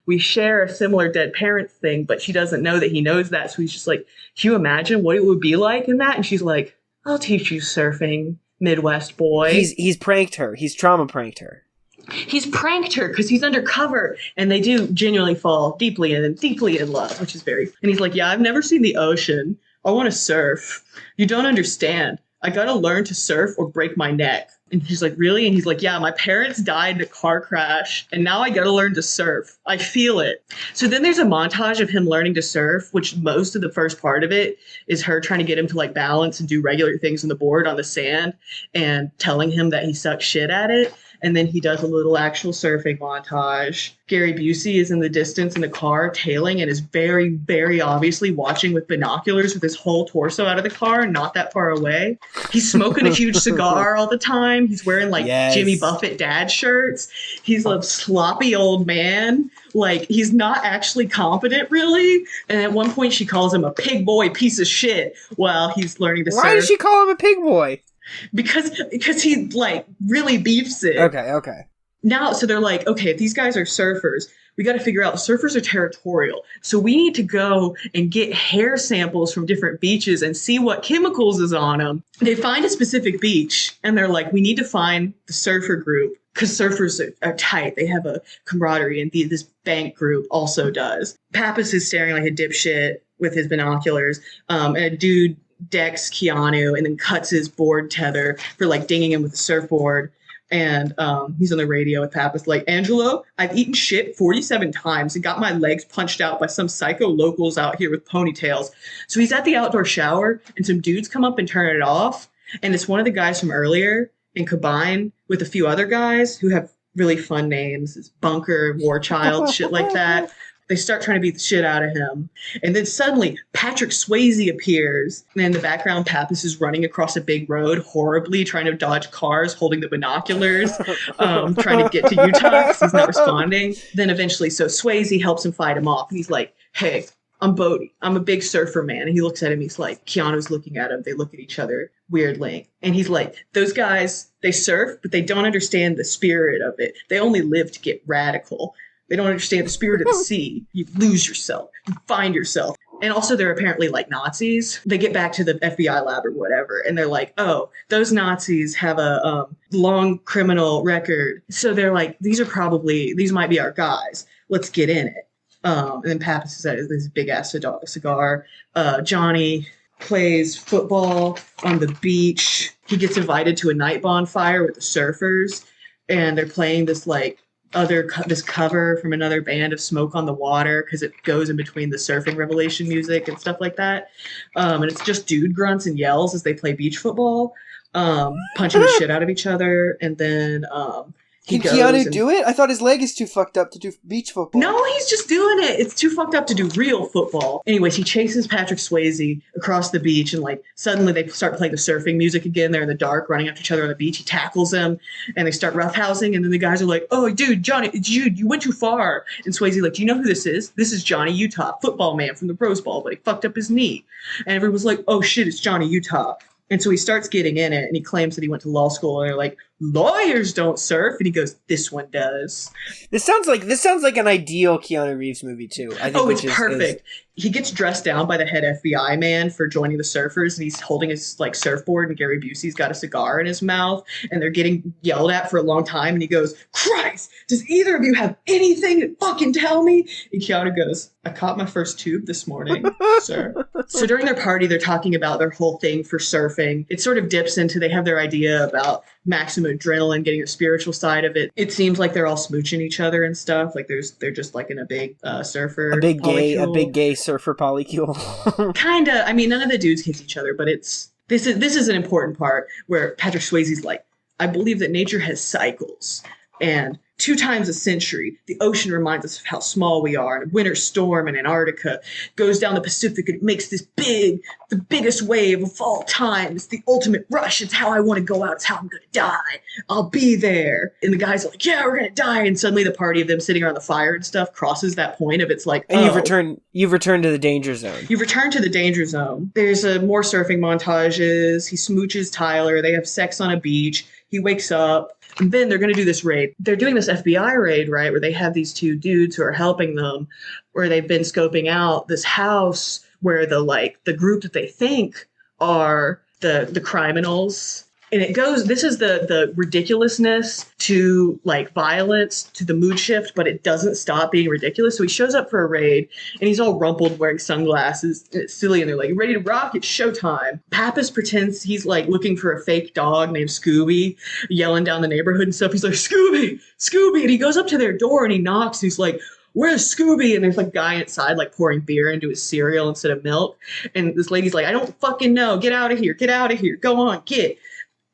we share a similar dead parents thing, but she doesn't know that he knows that. So he's just like, "Can you imagine what it would be like in that?" And she's like, "I'll teach you surfing, Midwest boy." He's pranked her. He's trauma pranked her. He's pranked her because he's undercover, and they do genuinely fall deeply in love, which is very. And he's like, "Yeah, I've never seen the ocean. I want to surf. You don't understand. I got to learn to surf or break my neck." And she's like, "Really?" And he's like, "Yeah, my parents died in a car crash, and now I got to learn to surf. I feel it." So then there's a montage of him learning to surf, which most of the first part of it is her trying to get him to like balance and do regular things on the board on the sand and telling him that he sucks shit at it. And then he does a little actual surfing montage. Gary Busey is in the distance in the car tailing and is very, very obviously watching with binoculars with his whole torso out of the car, not that far away. He's smoking a huge cigar all the time. He's wearing like Jimmy Buffett dad shirts. He's a sloppy old man. Like, he's not actually competent, really. And at one point she calls him a pig boy piece of shit while he's learning to surf. Why does she call him a pig boy? Because he like really beefs it. Okay. Now, so they're like, okay, if these guys are surfers, we got to figure out surfers are territorial. So we need to go and get hair samples from different beaches and see what chemicals is on them. They find a specific beach and they're like, we need to find the surfer group because surfers are tight. They have a camaraderie, and this bank group also does. Pappas is staring like a dipshit with his binoculars, and a dude decks Keanu and then cuts his board tether for like dinging him with a surfboard. And he's on the radio with Pappas like, "Angelo, I've eaten shit 47 times and got my legs punched out by some psycho locals out here with ponytails." So he's at the outdoor shower and some dudes come up and turn it off. And it's one of the guys from earlier in Cabine with a few other guys who have really fun names. It's Bunker, Warchild, shit like that. They start trying to beat the shit out of him. And then suddenly Patrick Swayze appears. And in the background, Pappas is running across a big road horribly, trying to dodge cars, holding the binoculars, trying to get to Utah because he's not responding. Then eventually, so Swayze helps him fight him off. And he's like, "Hey, I'm Bodie. I'm a big surfer, man." And he looks at him. He's like, Keanu's looking at him. They look at each other weirdly. And he's like, "Those guys, they surf, but they don't understand the spirit of it. They only live to get radical. They don't understand the spirit of the sea. You lose yourself. You find yourself." And also they're apparently like Nazis. They get back to the FBI lab or whatever, and they're like, "Oh, those Nazis have a long criminal record." So they're like, these might be our guys. Let's get in it. And then Pappas is at this big ass cigar. Johnny plays football on the beach. He gets invited to a night bonfire with the surfers, and they're playing this like this cover from another band of Smoke on the Water because it goes in between the surfing Revelation music and stuff like that. And it's just dude grunts and yells as they play beach football, punching the shit out of each other. And then He Can goes Keanu and- do it? I thought his leg is too fucked up to do beach football. No, he's just doing it. It's too fucked up to do real football. Anyways, he chases Patrick Swayze across the beach, and like suddenly they start playing the surfing music again. They're in the dark, running after each other on the beach. He tackles him, and they start roughhousing. And then the guys are like, "Oh, dude, Johnny, you went too far." And Swayze like, "Do you know who this is? This is Johnny Utah, football man from the Rose Bowl, but he fucked up his knee." And everyone's like, "Oh shit, it's Johnny Utah." And so he starts getting in it, and he claims that he went to law school, and they're like, "Lawyers don't surf," and he goes, "This one does." This sounds like an ideal Keanu Reeves movie too. I think, It's perfect. He gets dressed down by the head FBI man for joining the surfers, and he's holding his like surfboard, and Gary Busey's got a cigar in his mouth, and they're getting yelled at for a long time, and he goes, "Christ, does either of you have anything to fucking tell me?" And Keanu goes, "I caught my first tube this morning, sir." So during their party, they're talking about their whole thing for surfing. It sort of dips into, they have their idea about maximum adrenaline, getting the spiritual side of it. It seems like they're all smooching each other and stuff. Like they're just like in a big surfer, a big polycule. gay surfer polycule. Kinda. I mean, none of the dudes kiss each other, but this is an important part where Patrick Swayze's like, "I believe that nature has cycles, and 2 times a century, the ocean reminds us of how small we are, and a winter storm in Antarctica goes down the Pacific and it makes the biggest wave of all time. It's the ultimate rush. It's how I want to go out. It's how I'm going to die. I'll be there." And the guys are like, "Yeah, we're going to die." And suddenly the party of them sitting around the fire and stuff crosses that point of it's like, and you've returned to the danger zone. You've returned to the danger zone. There's more surfing montages. He smooches Tyler. They have sex on a beach. He wakes up. And then they're going to do this raid. They're doing this FBI raid, right, where they have these 2 dudes who are helping them, where they've been scoping out this house where the group that they think are the criminals. And it goes, this is the ridiculousness to like violence to the mood shift, but it doesn't stop being ridiculous. So he shows up for a raid and he's all rumpled wearing sunglasses. And it's silly. And they're like, "Ready to rock? It's showtime." Pappas pretends he's like looking for a fake dog named Scooby, yelling down the neighborhood and stuff. He's like, "Scooby, Scooby." And he goes up to their door and he knocks. And he's like, "Where's Scooby?" And there's like a guy inside like pouring beer into his cereal instead of milk. And this lady's like, "I don't fucking know. Get out of here. Get out of here. Go on, get."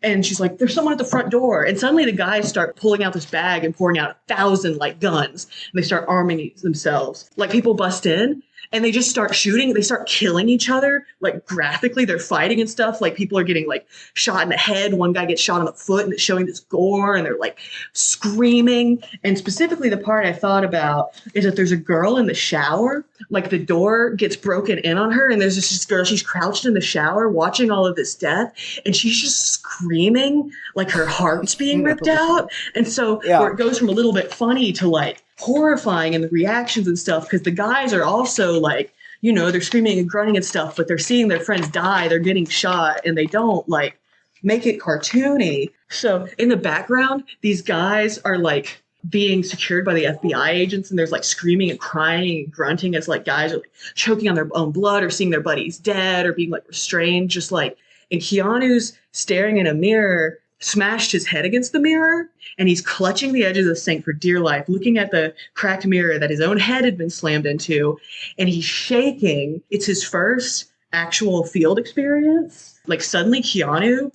And she's like, "There's someone at the front door." And suddenly the guys start pulling out this bag and pouring out 1,000 like guns. And they start arming themselves. Like people bust in and they just start shooting. They start killing each other, like graphically. They're fighting and stuff. Like people are getting like shot in the head. One guy gets shot in the foot and it's showing this gore and they're like screaming. And specifically the part I thought about is that there's a girl in the shower. Like the door gets broken in on her and there's this girl, she's crouched in the shower watching all of this death and she's just screaming like her heart's being ripped out. And so where it goes from a little bit funny to like horrifying in the reactions and stuff, because the guys are also like, you know, they're screaming and grunting and stuff, but they're seeing their friends die, they're getting shot, and they don't like make it cartoony. So in the background, these guys are like being secured by the FBI agents, and there's like screaming and crying and grunting as like guys are like choking on their own blood or seeing their buddies dead or being like restrained, just like, and Keanu's staring in a mirror, smashed his head against the mirror, and he's clutching the edge of the sink for dear life, looking at the cracked mirror that his own head had been slammed into, and he's shaking. It's his first actual field experience. Like suddenly Keanu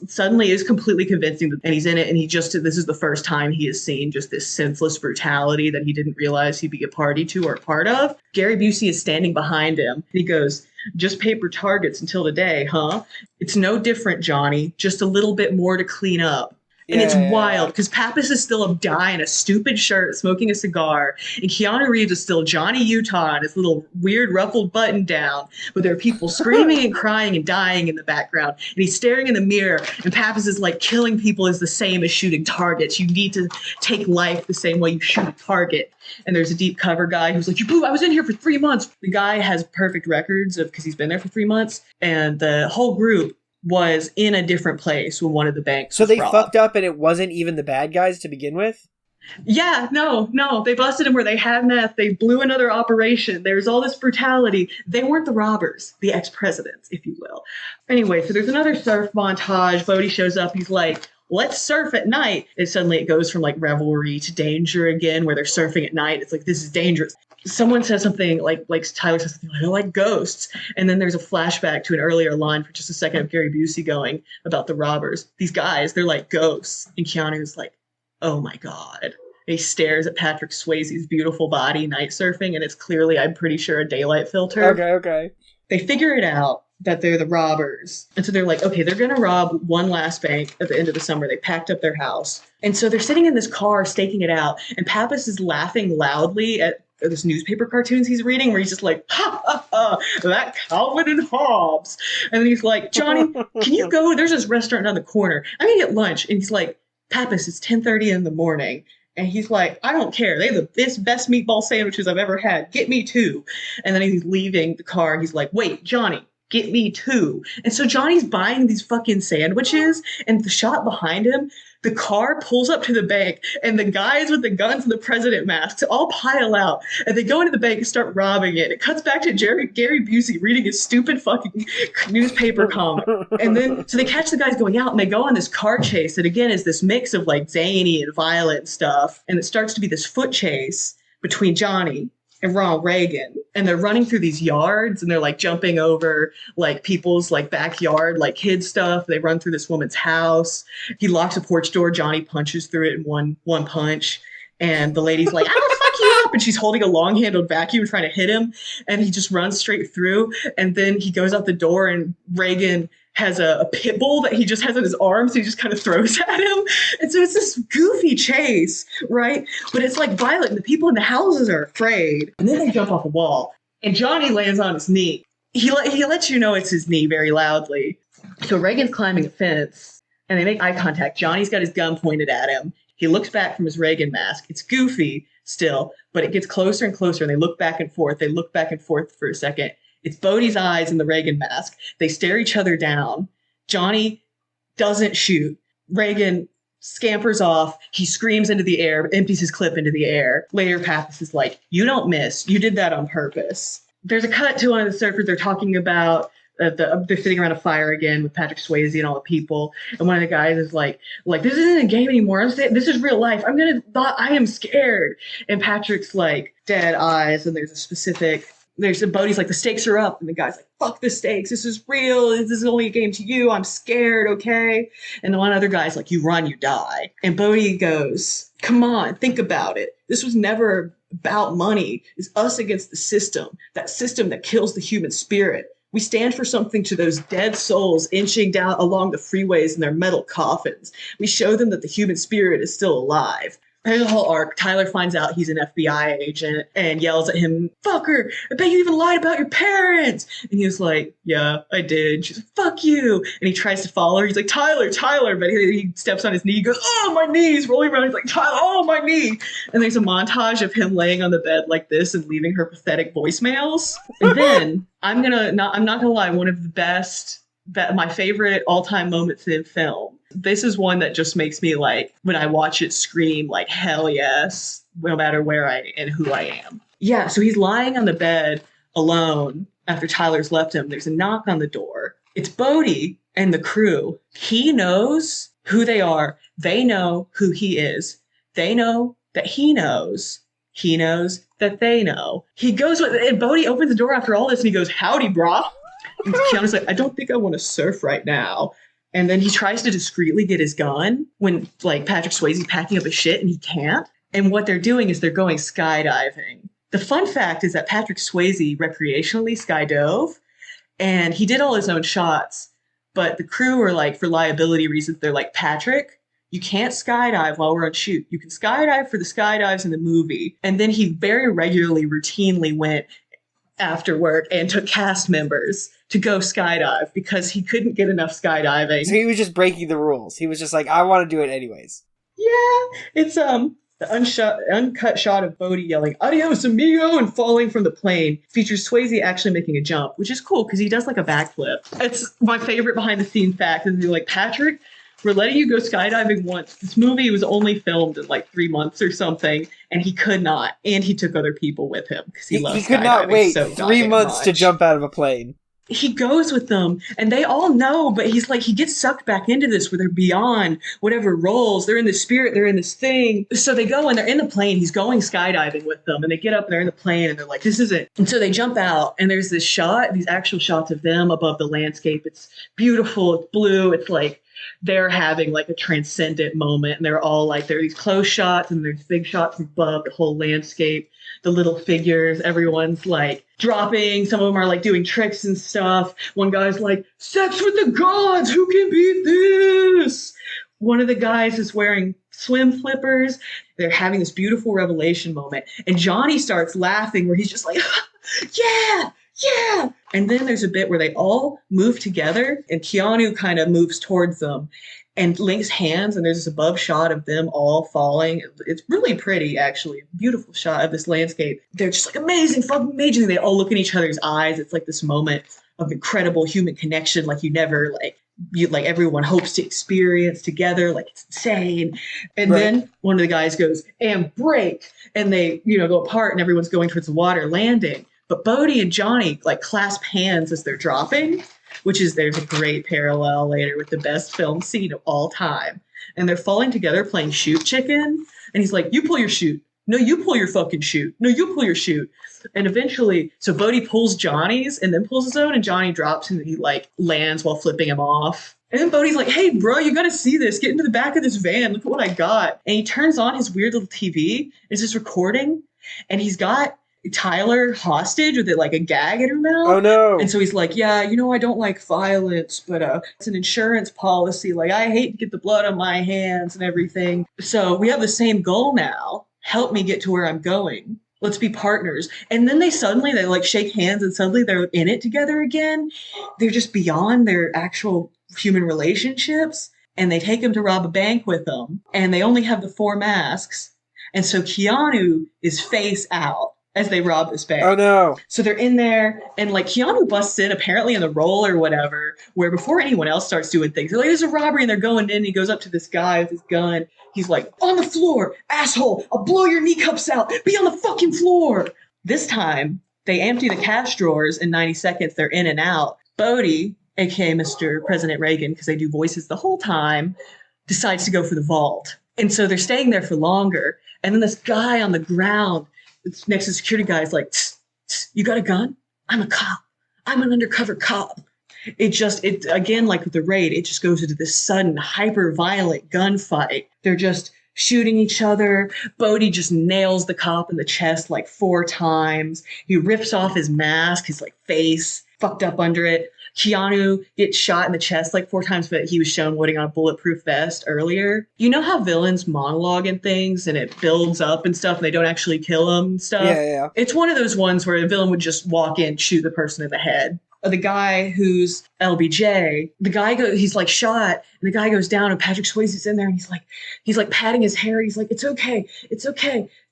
is completely convincing, and he's in it, and this is the first time he has seen just this senseless brutality that he didn't realize he'd be a party to or a part of. Gary Busey is standing behind him. He goes, "Just paper targets until today, huh? It's no different, Johnny. Just a little bit more to clean up." And it's wild because Pappas is still a guy in a stupid shirt smoking a cigar, and Keanu Reeves is still Johnny Utah in his little weird ruffled button down, but there are people screaming and crying and dying in the background, and he's staring in the mirror, and Pappas is like, killing people is the same as shooting targets. You need to take life the same way you shoot a target. And there's a deep cover guy who's like, I was in here for 3 months. The guy has perfect records because he's been there for 3 months, and the whole group was in a different place when one of the banks So was they robbed. fucked up and it wasn't even the bad guys to begin with? Yeah, no. They busted him where they had meth. They blew another operation. There's all this brutality. They weren't the robbers, the ex-presidents, if you will. Anyway, so there's another surf montage. Bodhi shows up. He's like, "Let's surf at night." And suddenly it goes from like revelry to danger again, where they're surfing at night. It's like, this is dangerous. Someone says something like Tyler says something like, "I like ghosts." And then there's a flashback to an earlier line for just a second of Gary Busey going about the robbers. These guys, they're like ghosts. And Keanu's like, oh my God. And he stares at Patrick Swayze's beautiful body night surfing, and it's clearly, I'm pretty sure, a daylight filter. Okay. They figure it out that they're the robbers. And so they're like, okay, they're going to rob one last bank at the end of the summer. They packed up their house. And so they're sitting in this car staking it out. And Pappas is laughing loudly at this newspaper cartoons he's reading where he's just like, ha, ha, ha, that Calvin and Hobbes. And then he's like, Johnny, can you go? There's this restaurant down the corner. I'm going to get lunch. And he's like, Pappas, it's 10:30 in the morning. And he's like, I don't care. They have the best meatball sandwiches I've ever had. Get me two. And then he's leaving the car. And he's like, wait, Johnny, get me two. And so Johnny's buying these fucking sandwiches. And the shot behind him, the car pulls up to the bank. And the guys with the guns and the president masks all pile out. And they go into the bank and start robbing it. It cuts back to Gary Busey reading his stupid fucking newspaper comic. And then, so they catch the guys going out and they go on this car chase that again is this mix of like zany and violent stuff. And it starts to be this foot chase between Johnny and Ronald Reagan. And they're running through these yards and they're like jumping over like people's like backyard, like kid stuff. They run through this woman's house. He locks a porch door. Johnny punches through it in one punch. And the lady's like, I'll fuck you up. And she's holding a long-handled vacuum trying to hit him. And he just runs straight through. And then he goes out the door and Reagan has a pit bull that he just has in his arms. So he just kind of throws at him. And so it's this goofy chase, right? But it's like violent. And the people in the houses are afraid. And then they jump off a wall. And Johnny lands on his knee. He lets you know it's his knee very loudly. So Reagan's climbing a fence. And they make eye contact. Johnny's got his gun pointed at him. He looks back from his Reagan mask. It's goofy still, but it gets closer and closer. And they look back and forth. They look back and forth for a second. It's Bodhi's eyes in the Reagan mask. They stare each other down. Johnny doesn't shoot. Reagan scampers off. He screams into the air, empties his clip into the air. Later, Pappas is like, you don't miss. You did that on purpose. There's a cut to one of the surfers. They're talking about, they're sitting around a fire again with Patrick Swayze and all the people. And one of the guys is like, this isn't a game anymore. This is real life. I am scared. And Patrick's like, dead eyes. And there's a Bodhi's like, the stakes are up. And the guy's like, fuck the stakes. This is real. This is only a game to you. I'm scared, okay? And the one other guy's like, you run, you die. And Bodhi goes, come on, think about it. This was never about money. It's us against the system. That system that kills the human spirit. We stand for something to those dead souls inching down along the freeways in their metal coffins. We show them that the human spirit is still alive. There's a whole arc. Tyler finds out he's an FBI agent and yells at him, fucker, I bet you even lied about your parents. And he was like, yeah, I did. She's like, fuck you. And he tries to follow her. He's like, Tyler. But he steps on his knee. He goes, oh, my knee. He's rolling around. He's like, Tyler, oh, my knee. And there's a montage of him laying on the bed like this and leaving her pathetic voicemails. And then I'm not gonna lie, one of the best, my favorite all-time moments in film. This is one that just makes me like, when I watch it, scream like, hell yes, no matter where I and who I am. Yeah, so he's lying on the bed alone after Tyler's left him. There's a knock on the door. It's Bodhi and the crew. He knows who they are. They know who he is. They know that he knows. He knows that they know. He goes with, and Bodhi opens the door after all this and he goes, howdy, brah. And Keanu's like, I don't think I want to surf right now. And then he tries to discreetly get his gun when like Patrick Swayze's packing up his shit and he can't. And what they're doing is they're going skydiving. The fun fact is that Patrick Swayze recreationally skydove and he did all his own shots. But the crew are like, for liability reasons, they're like, Patrick, you can't skydive while we're on shoot. You can skydive for the skydives in the movie. And then he very regularly, routinely went after work and took cast members to go skydive because he couldn't get enough skydiving. So he was just breaking the rules. He was just like, I want to do it anyways. Yeah, it's the uncut shot of Bodhi yelling "Adios, amigo" and falling from the plane features Swayze actually making a jump, which is cool because he does like a backflip. It's my favorite behind the scenes fact. And they're like, Patrick, we're letting you go skydiving once. This movie was only filmed in like 3 months or something, and he could not. And he took other people with him because he loves skydiving. He could not wait so 3 months to jump out of a plane. He goes with them and they all know, but he's like, he gets sucked back into this where they're beyond whatever roles. They're in the spirit. They're in this thing. So they go and they're in the plane. He's going skydiving with them and they get up and they're in the plane and they're like, this is it. And so they jump out and there's this shot, these actual shots of them above the landscape. It's beautiful. It's blue. It's like they're having like a transcendent moment, and they're all like, there are these close shots and there's big shots above the whole landscape, the little figures, everyone's like dropping, some of them are like doing tricks and stuff. One guy's like, sex with the gods, who can beat this? One of the guys is wearing swim flippers. They're having this beautiful revelation moment, and Johnny starts laughing where he's just like, yeah, yeah. And then there's a bit where they all move together, and Keanu kind of moves towards them and links hands, and there's this above shot of them all falling. It's really pretty, actually. Beautiful shot of this landscape. They're just like amazing, fucking amazing. They all look in each other's eyes. It's like this moment of incredible human connection, like you never like everyone hopes to experience together. Like it's insane. And then one of the guys goes, and break. And they, go apart, and everyone's going towards the water landing. But Bodhi and Johnny like clasp hands as they're dropping, there's a great parallel later with the best film scene of all time. And they're falling together playing shoot chicken. And he's like, you pull your chute. No, you pull your fucking chute. No, you pull your chute. And eventually, so Bodhi pulls Johnny's and then pulls his own, and Johnny drops and he like lands while flipping him off. And then Bodhi's like, hey, bro, you got to see this. Get into the back of this van. Look at what I got. And he turns on his weird little TV. It's just recording. And he's got Tyler hostage with it like a gag in her mouth. Oh no. And so he's like, yeah, I don't like violence, but it's an insurance policy. Like, I hate to get the blood on my hands and everything. So we have the same goal now. Help me get to where I'm going. Let's be partners. And then they like shake hands, and suddenly they're in it together again. They're just beyond their actual human relationships. And they take him to rob a bank with them. And they only have the 4 masks. And so Keanu is face out as they rob this bank. Oh no. So they're in there, and like Keanu busts in apparently in the role or whatever, where before anyone else starts doing things, they're like, there's a robbery, and they're going in, and he goes up to this guy with his gun. He's like, on the floor, asshole, I'll blow your kneecaps out. Be on the fucking floor. This time, they empty the cash drawers in 90 seconds. They're in and out. Bodhi, aka Mr. President Reagan, because they do voices the whole time, decides to go for the vault. And so they're staying there for longer. And then this guy on the ground next to the security guy is like, tss, tss, you got a gun? I'm a cop. I'm an undercover cop. It again, like with the raid, it just goes into this sudden, hyper-violent gunfight. They're just shooting each other. Bodhi just nails the cop in the chest like 4 times. He rips off his mask, his like face, fucked up under it. Keanu gets shot in the chest like 4 times, but he was shown putting on a bulletproof vest earlier. You know how villains monologue and things, and it builds up and stuff, and they don't actually kill them and stuff? Yeah. It's one of those ones where the villain would just walk in, shoot the person in the head. The guy who's LBJ, he's like shot, and the guy goes down, and Patrick Swayze's in there, and he's like patting his hair. He's like, it's okay,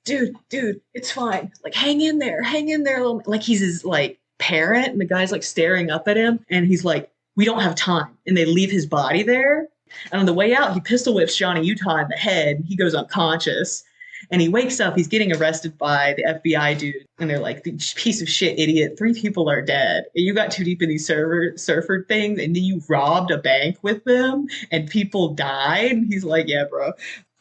dude, it's fine. Like, hang in there, little. Like he's his like parent, and the guy's like staring up at him, and he's like, we don't have time, and they leave his body there. And on the way out, he pistol whips Johnny Utah in the head. He goes unconscious. And he wakes up, he's getting arrested by the FBI dude. And they're like, piece of shit, idiot, 3 people are dead. And you got too deep in these surfer things, and then you robbed a bank with them, and people died. And he's like, yeah, bro.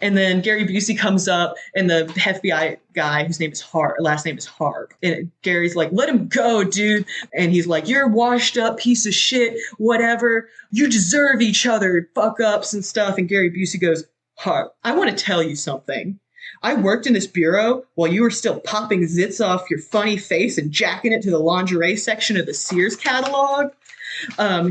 And then Gary Busey comes up, and the FBI guy, whose name is last name is Harp. And Gary's like, let him go, dude. And he's like, you're a washed up piece of shit, whatever. You deserve each other, fuck ups and stuff. And Gary Busey goes, Harp, I want to tell you something. I worked in this bureau while you were still popping zits off your funny face and jacking it to the lingerie section of the Sears catalog.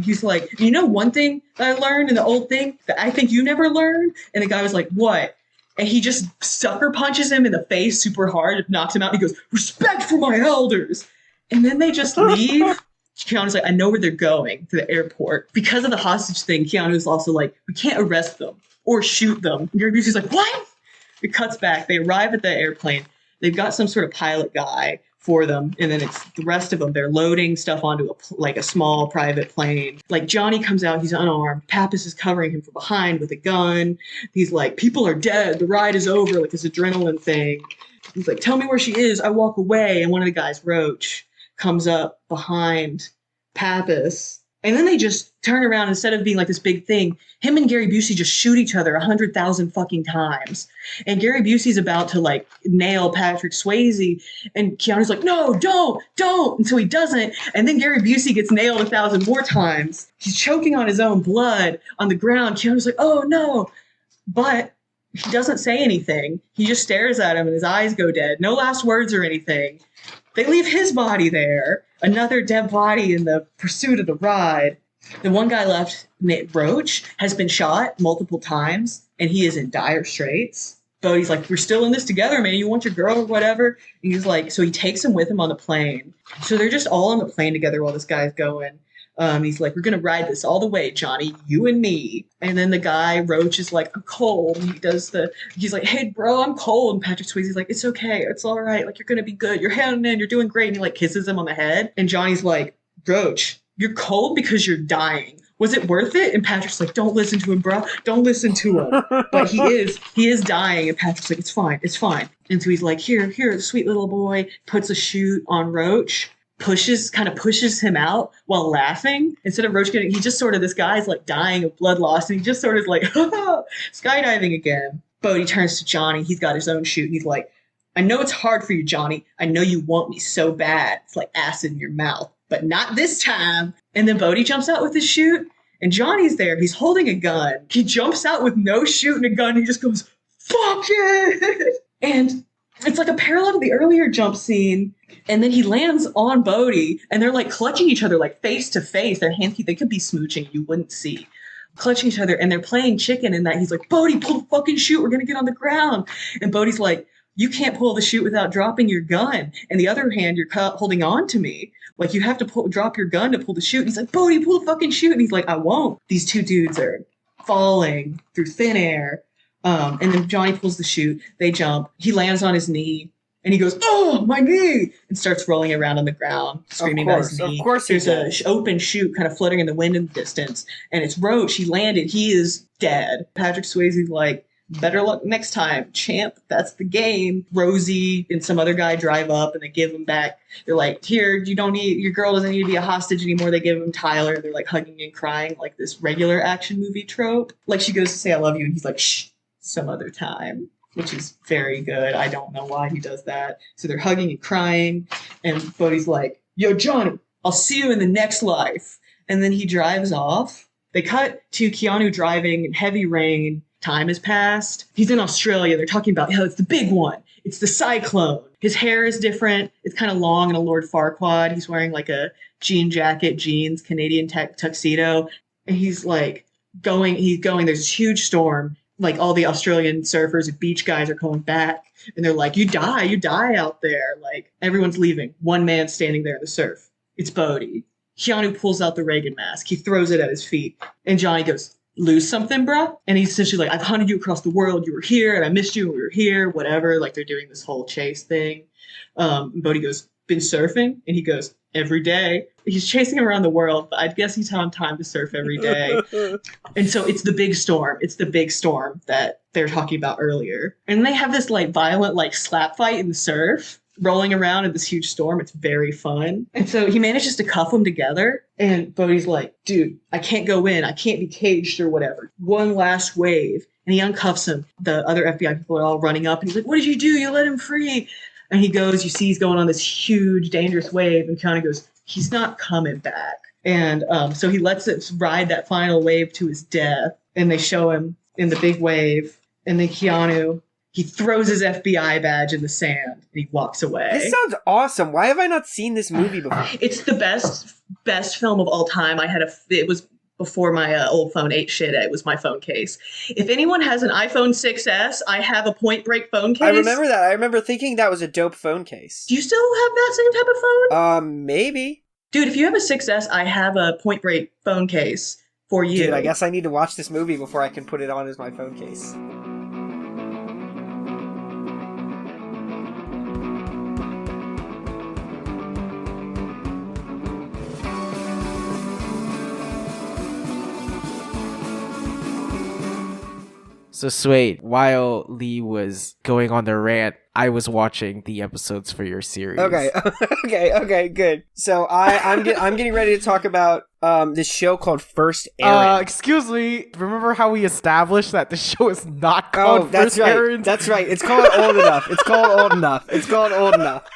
He's like, you know one thing that I learned in the old thing that I think you never learned? And the guy was like, what? And he just sucker punches him in the face super hard, knocks him out, and he goes, respect for my elders. And then they just leave. Keanu's like, I know where they're going, to the airport. Because of the hostage thing, Keanu's also like, we can't arrest them or shoot them. And Gary Busey's like, what? It cuts back. They arrive at the airplane. They've got some sort of pilot guy for them, and then it's the rest of them. They're loading stuff onto a small private plane. Like Johnny comes out, he's unarmed. Pappas is covering him from behind with a gun. He's like, people are dead. The ride is over. Like this adrenaline thing. He's like, tell me where she is. I walk away. And one of the guys, Roach, comes up behind Pappas And then they just turn around, instead of being like this big thing, him and Gary Busey just shoot each other 100,000 fucking times. And Gary Busey's about to like nail Patrick Swayze. And Keanu's like, no, don't. And so he doesn't. And then Gary Busey gets nailed 1,000 more times. He's choking on his own blood on the ground. Keanu's like, oh no. But he doesn't say anything. He just stares at him and his eyes go dead. No last words or anything. They leave his body there. Another dead body in the pursuit of the ride. The one guy left, Roach, has been shot multiple times, and he is in dire straits. Bodhi's like, we're still in this together, man. You want your girl or whatever? And he's like, so he takes him with him on the plane. So they're just all on the plane together while this guy's going. He's like, we're going to ride this all the way, Johnny, you and me. And then the guy, Roach, is like, I'm cold. And he's like, hey, bro, I'm cold. And Patrick Swayze's like, it's okay. It's all right. Like, you're going to be good. You're hanging in. You're doing great. And he like kisses him on the head. And Johnny's like, Roach, you're cold because you're dying. Was it worth it? And Patrick's like, don't listen to him, bro. Don't listen to him. But he is dying. And Patrick's like, it's fine. And so he's like, here, sweet little boy, puts a chute on Roach. Kind of pushes him out while laughing. Instead of Roach he just sort of, this guy's like dying of blood loss, and he just sort of like, skydiving again. Bodhi turns to Johnny. He's got his own chute, and he's like, I know it's hard for you, Johnny. I know you want me so bad. It's like acid in your mouth, but not this time. And then Bodhi jumps out with his chute, and Johnny's there. He's holding a gun. He jumps out with no chute and a gun. He just goes, fuck it. And it's like a parallel to the earlier jump scene. And then he lands on Bodhi, and they're like clutching each other like face to face. Their hands, they could be smooching, you wouldn't see. Clutching each other, and they're playing chicken in that. He's like, Bodhi, pull the fucking chute. We're going to get on the ground. And Bodhi's like, you can't pull the chute without dropping your gun. And the other hand, you're holding on to me. Like, you have to drop your gun to pull the chute. And he's like, Bodhi, pull the fucking chute. And he's like, I won't. These two dudes are falling through thin air. And then Johnny pulls the chute. They jump. He lands on his knee. And he goes, oh, my knee, and starts rolling around on the ground, screaming about his knee. Of course There's an open chute kind of floating in the wind in the distance. And it's Roach. He landed. He is dead. Patrick Swayze's like, better luck next time, champ. That's the game. Rosie and some other guy drive up, and they give him back. They're like, here, your girl doesn't need to be a hostage anymore. They give him Tyler. They're like hugging and crying like this regular action movie trope. Like she goes to say, I love you. And he's like, shh, some other time. Which is very good. I don't know why he does that. So they're hugging and crying, and Bodhi's like, yo, Johnny, I'll see you in the next life. And then he drives off. They cut to Keanu driving in heavy rain. Time has passed. He's in Australia. They're talking about, it's the big one. It's the cyclone. His hair is different. It's kind of long and a Lord Farquaad. He's wearing like a jean jacket, jeans, Canadian tuxedo. And he's like going, there's this huge storm. Like all the Australian surfers and beach guys are coming back, and they're like, you die out there. Like, everyone's leaving. One man standing there in the surf. It's Bodhi. Keanu pulls out the Reagan mask. He throws it at his feet. And Johnny goes, lose something, bruh? And he's essentially like, I've hunted you across the world. You were here, and I missed you, and we were here, whatever. Like, they're doing this whole chase thing. And Bodhi goes, been surfing? And he goes, every day. He's chasing him around the world, but I guess he's on time to surf every day. And so it's the big storm. It's the big storm that they're talking about earlier. And they have this like violent like slap fight in the surf, rolling around in this huge storm. It's very fun. And so he manages to cuff them together. And Bodhi's like, dude, I can't go in. I can't be caged or whatever. One last wave. And he uncuffs him. The other FBI people are all running up. And he's like, what did you do? You let him free. And he goes, you see he's going on this huge, dangerous wave, and kind of goes, he's not coming back. And so he lets it ride that final wave to his death. And they show him in the big wave. And then Keanu, he throws his FBI badge in the sand, and he walks away. This sounds awesome. Why have I not seen this movie before? It's the best film of all time. It was before my old phone ate shit. It was my phone case. If anyone has an iPhone 6S, I have a Point Break phone case. I remember that. I remember thinking that was a dope phone case. Do you still have that same type of phone? Maybe. Dude, if you have a 6S, I have a Point Break phone case for you. Dude, I guess I need to watch this movie before I can put it on as my phone case. So Swade, while Lee was going on the rant, I was watching the episodes for your series. Okay, good. So I'm getting ready to talk about this show called First Errand. Excuse me. Remember how we established that the show is not called that's First right. Errand? That's right. It's called Old Enough. It's called Old Enough. It's called Old Enough.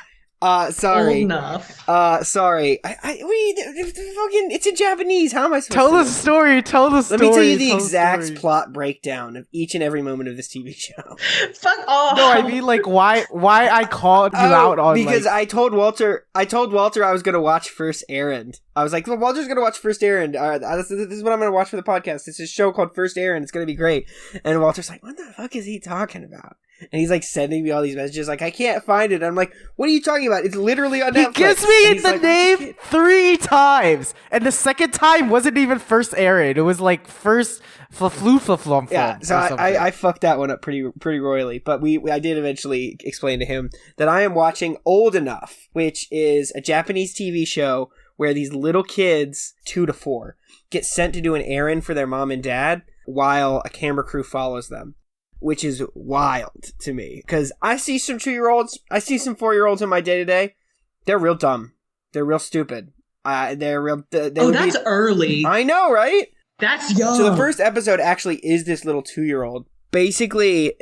Sorry. Old enough. Sorry. It's in Japanese. How am I supposed Tell to the know? story. Tell the story. Let me tell you the tell exact plot breakdown of each and every moment of this TV show. Fuck off. No, I mean, like, why I called you out on, because like... I told Walter I was going to watch First Errand. I was like, well, Walter's going to watch First Errand. This is what I'm going to watch for the podcast. It's a show called First Errand. It's going to be great. And Walter's like, what the fuck is he talking about? And he's like sending me all these messages like, I can't find it. I'm like, what are you talking about? It's literally on Netflix. He gives me And the he's like, name 3 times, and the second time wasn't even First Errand. It was like First Flum. Yeah, so I fucked that one up pretty royally. But I did eventually explain to him that I am watching Old Enough, which is a Japanese TV show where these little kids, 2 to 4, get sent to do an errand for their mom and dad while a camera crew follows them. Which is wild to me. Because I see some 2-year-olds, I see some 4-year-olds in my day-to-day. They're real dumb. They're real stupid. That's early. I know, right? That's young. So the first episode actually is this little 2-year-old. Basically,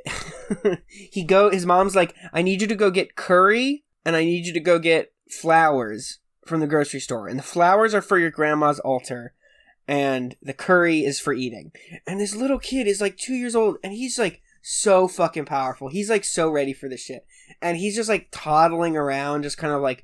his mom's like, I need you to go get curry, and I need you to go get flowers from the grocery store. And the flowers are for your grandma's altar. And the curry is for eating. And this little kid is like 2 years old, and he's like so fucking powerful. He's like so ready for this shit. And he's just like toddling around, just kind of like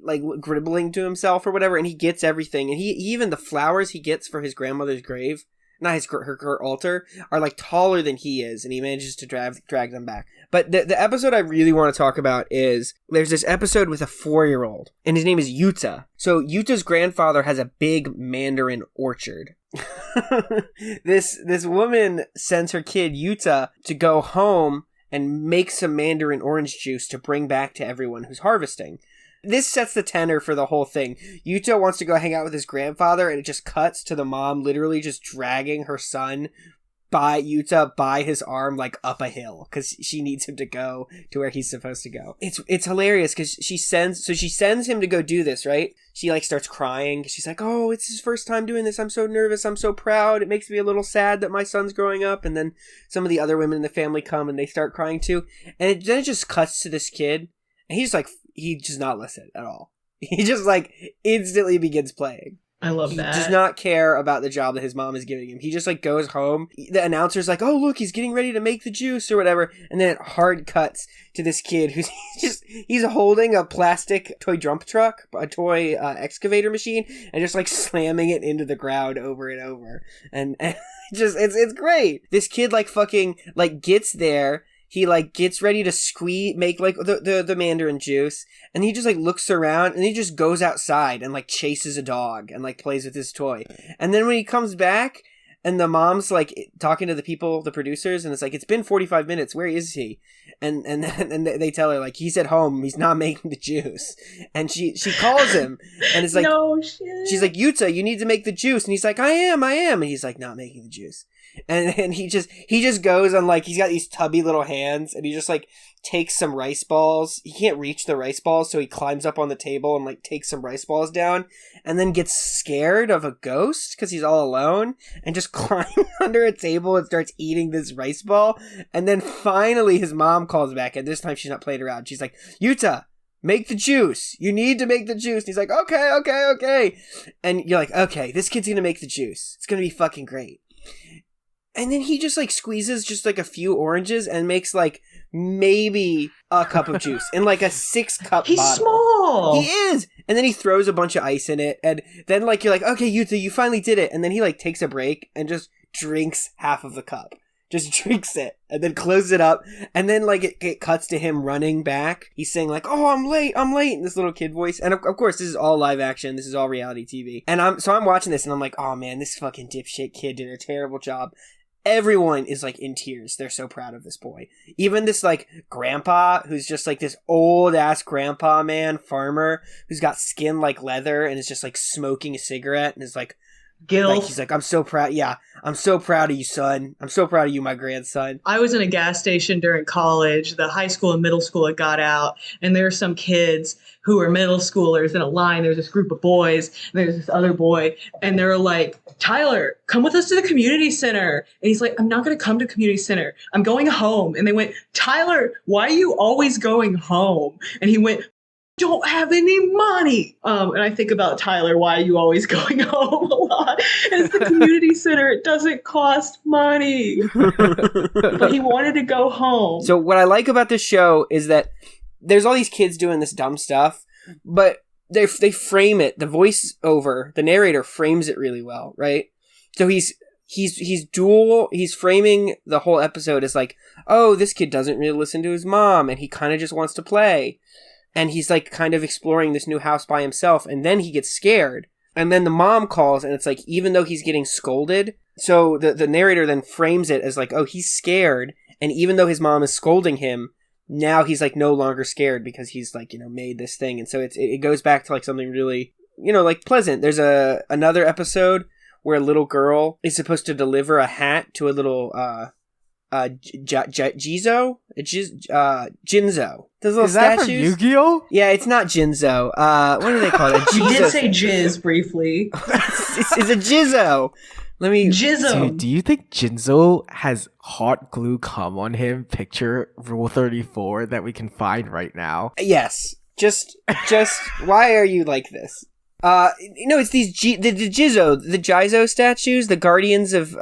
gribbling to himself or whatever, and he gets everything. And he even the flowers he gets for his grandmother's grave, not her altar, are like taller than he is, and he manages to drag them back. But the episode I really want to talk about is there's this episode with a 4-year-old, and his name is Yuta. So Yuta's grandfather has a big mandarin orchard. This woman sends her kid Yuta to go home and make some mandarin orange juice to bring back to everyone who's harvesting. This sets the tenor for the whole thing. Yuta wants to go hang out with his grandfather, and it just cuts to the mom literally just dragging her son by his arm, like up a hill, because she needs him to go to where he's supposed to go. It's hilarious because she sends him to go do this, right? She like starts crying. She's like, oh, it's his first time doing this. I'm so nervous. I'm so proud. It makes me a little sad that my son's growing up. And then some of the other women in the family come and they start crying too. And then it just cuts to this kid, and he's like, he does not listen at all. He just like instantly begins playing. I love that. He does not care about the job that his mom is giving him. He just like goes home. The announcer's like, oh, look, he's getting ready to make the juice or whatever. And then it hard cuts to this kid who's he's holding a plastic toy dump truck, a toy excavator machine, and just like slamming it into the ground over and over. And it's great. This kid like fucking like gets there. He like gets ready to make like the mandarin juice, and he just like looks around, and he just goes outside and like chases a dog and like plays with his toy. And then when he comes back, and the mom's like talking to the producers, and it's like, it's been 45 minutes. Where is he? And they tell her like, he's at home. He's not making the juice. And she calls him, and it's like, no shit. She's like, Yuta, you need to make the juice. And he's like, I am. And he's like, not making the juice. And he just goes on, like, he's got these tubby little hands, and he just like takes some rice balls. He can't reach the rice balls, so he climbs up on the table and like takes some rice balls down, and then gets scared of a ghost because he's all alone, and just climbs under a table and starts eating this rice ball. And then finally his mom calls back, and this time she's not playing around. She's like, Yuta, make the juice. You need to make the juice. And he's like, okay. And you're like, okay, this kid's gonna make the juice. It's gonna be fucking great. And then he just like squeezes just like a few oranges and makes like maybe a cup of juice in like a 6-cup He's bottle. small. He is. And then he throws a bunch of ice in it. And then like you're like, okay, you finally did it. And then he like takes a break and just drinks half of the cup. Just drinks it and then closes it up. And then like it cuts to him running back. He's saying like, oh, I'm late in this little kid voice. And of course this is all live action. This is all reality TV. And I'm watching this and I'm like, oh man, this fucking dipshit kid did a terrible job. Everyone is like in tears. They're so proud of this boy. Even this like grandpa, who's just like this old ass farmer, who's got skin like leather and is just like smoking a cigarette and is like, guilt. Like, she's like, I'm so proud. Yeah, I'm so proud of you, son. I'm so proud of you, my grandson. I was in a gas station during college. The high school and middle school had got out, and there were some kids who were middle schoolers in a line. There's this group of boys, and there's this other boy, and they were like, Tyler, come with us to the community center. And he's like, I'm not going to come to community center. I'm going home. And they went, Tyler, why are you always going home? And he went, don't have any money. And I think about Tyler, why are you always going home a lot? And it's the community center. It doesn't cost money. But he wanted to go home. So what I like about this show is that there's all these kids doing this dumb stuff, but they frame it. The voiceover, the narrator frames it really well, right? So he's dual. He's framing the whole episode as like, oh, this kid doesn't really listen to his mom, and he kind of just wants to play. And he's like kind of exploring this new house by himself. And then he gets scared. And then the mom calls, and it's like, even though he's getting scolded, so the narrator then frames it as like, oh, he's scared. And even though his mom is scolding him, now he's like no longer scared because he's like, made this thing. And so it goes back to like something really, like pleasant. There's another episode where a little girl is supposed to deliver a hat to a little, Jinzo? Those little Is that statues? from Yu-Gi-Oh? Yeah, it's not Jinzo. What do they call it? You did say jizz briefly. It's a Jizzo. Let me... Jizzo. Dude, do you think Jinzo has hot glue cum on him? Picture Rule 34 that we can find right now. Yes. Just, why are you like this? It's these the Jizo statues, the guardians of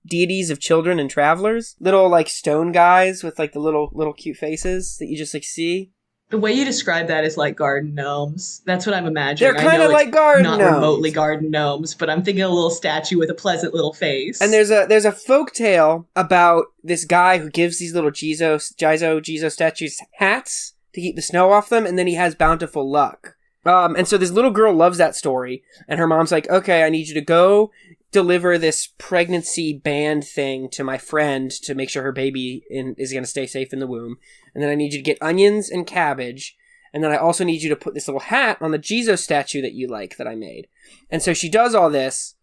deities of children and travelers. Little like stone guys with like the little cute faces that you just like see. The way you describe that is like garden gnomes. That's what I'm imagining. They're kind of like garden not gnomes. Remotely garden gnomes, but I'm thinking a little statue with a pleasant little face. And there's a folk tale about this guy who gives these little Jizo statues hats to keep the snow off them, and then he has bountiful luck. And so this little girl loves that story, and her mom's like, okay, I need you to go deliver this pregnancy band thing to my friend to make sure her baby is going to stay safe in the womb. And then I need you to get onions and cabbage. And then I also need you to put this little hat on the Jesus statue that you like that I made. And so she does all this,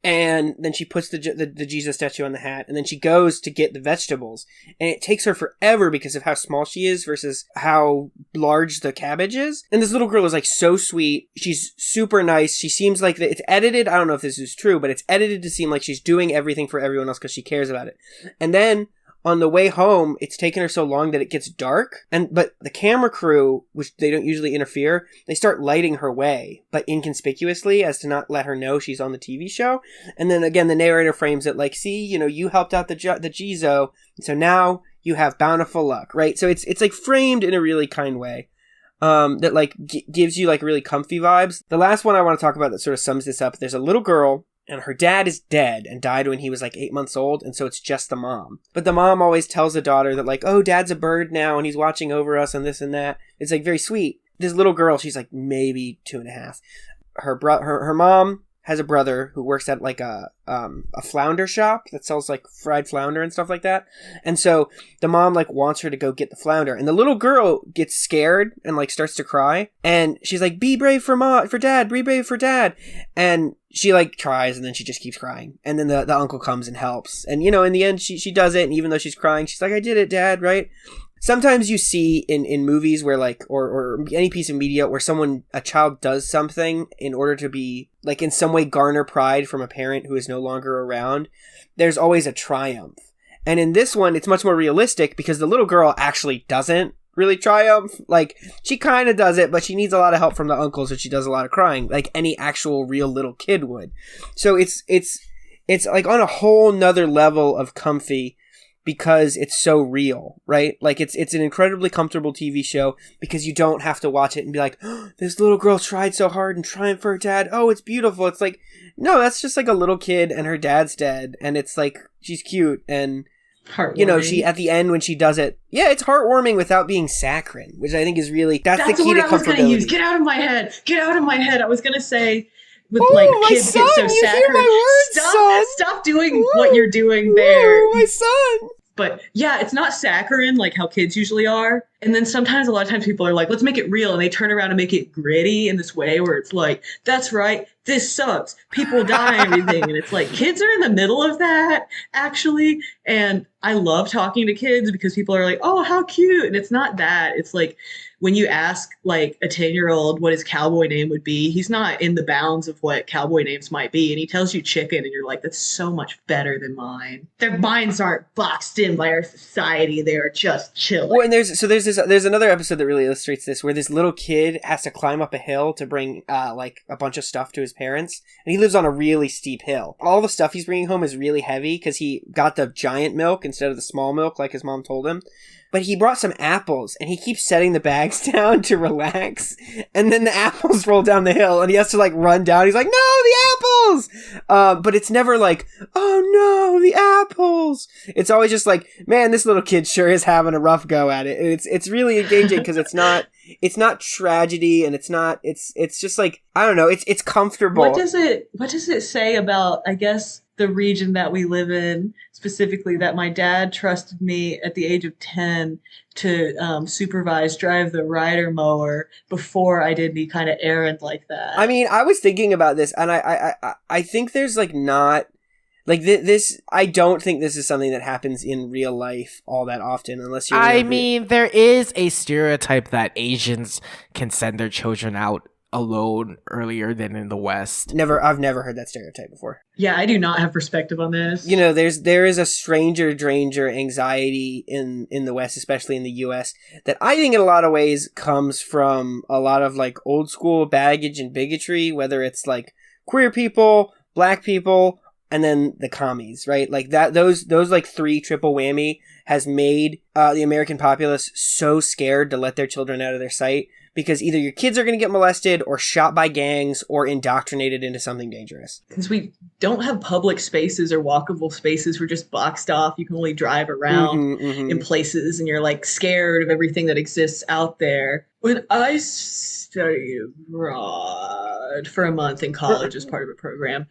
and then she puts the Jesus statue on the hat, and then she goes to get the vegetables. And it takes her forever because of how small she is versus how large the cabbage is. And this little girl is like so sweet. She's super nice. She seems like it's edited. I don't know if this is true, but it's edited to seem like she's doing everything for everyone else because she cares about it. And then on the way home, it's taken her so long that it gets dark. But the camera crew, which they don't usually interfere, they start lighting her way, but inconspicuously as to not let her know she's on the TV show. And then again, the narrator frames it like, see, you helped out the Jizo, so now you have bountiful luck, right? So it's like framed in a really kind way. That like gives you like really comfy vibes. The last one I want to talk about that sort of sums this up, there's a little girl, and her dad is dead and died when he was like 8 months old, and so it's just the mom. But the mom always tells the daughter that like, oh, dad's a bird now and he's watching over us and this and that. It's like very sweet. This little girl, she's like maybe 2.5. Her mom has a brother who works at like a flounder shop that sells like fried flounder and stuff like that. And so the mom like wants her to go get the flounder, and the little girl gets scared and like starts to cry, and she's like, be brave for dad, be brave for dad. And she like tries, and then she just keeps crying. And then the uncle comes and helps. And in the end she does it, and even though she's crying, she's like, I did it, dad, right? Sometimes you see in movies where like, or any piece of media where a child does something in order to be like in some way garner pride from a parent who is no longer around. There's always a triumph. And in this one, it's much more realistic because the little girl actually doesn't really triumph. Like, she kind of does it, but she needs a lot of help from the uncle, so she does a lot of crying, like any actual real little kid would. So it's like on a whole nother level of comfy, because it's so real, right? Like it's an incredibly comfortable TV show because you don't have to watch it and be like, oh, this little girl tried so hard and triumphed for her dad. Oh, it's beautiful. It's like, no, that's just like a little kid and her dad's dead, and it's like, she's cute, and she at the end when she does it, yeah, it's heartwarming without being saccharine, which I think is really that's the key to comfortability. I was going to use. Get out of my head. Get out of my head. I was going to say, with like kids get so saccharine. Son. Stop doing what you're doing there. My son. But yeah, it's not saccharine like how kids usually are. And then sometimes, a lot of times, people are like, let's make it real. And they turn around and make it gritty in this way where it's like, that's right, this sucks. People die and everything. And it's like, kids are in the middle of that, actually. And I love talking to kids because people are like, oh, how cute. And it's not that. It's like, when you ask like a 10-year-old what his cowboy name would be, he's not in the bounds of what cowboy names might be. And he tells you chicken and you're like, that's so much better than mine. Their minds aren't boxed in by our society. They are just chilling. Well, and there's another episode that really illustrates this where this little kid has to climb up a hill to bring like a bunch of stuff to his parents. And he lives on a really steep hill. All the stuff he's bringing home is really heavy because he got the giant milk instead of the small milk like his mom told him. But he brought some apples, and he keeps setting the bags down to relax, and then the apples roll down the hill, and he has to, like, run down. He's like, no, the apples! But it's never like, oh no, the apples! It's always just like, man, this little kid sure is having a rough go at it. And it's really engaging, because it's not tragedy, and it's just like, I don't know, it's comfortable. What does it say about, I guess, the region that we live in, specifically that my dad trusted me at the age of 10 to drive the rider mower before I did any kind of errand like that. I mean, I was thinking about this, and I think there's like not like this. I don't think this is something that happens in real life all that often, unless you're. I mean, there is a stereotype that Asians can send their children out alone earlier than in the West. I've never heard that stereotype before. Yeah, I do not have perspective on this. You know, there is a stranger danger anxiety in the West, especially in the US, that I think in a lot of ways comes from a lot of like old school baggage and bigotry, whether it's like queer people, black people, and then the commies, right? Like that those like three triple whammy has made the American populace so scared to let their children out of their sight. Because either your kids are going to get molested or shot by gangs or indoctrinated into something dangerous. Because we don't have public spaces or walkable spaces. We're just boxed off. You can only drive around in places and you're like scared of everything that exists out there. When I studied abroad for a month in college as part of a program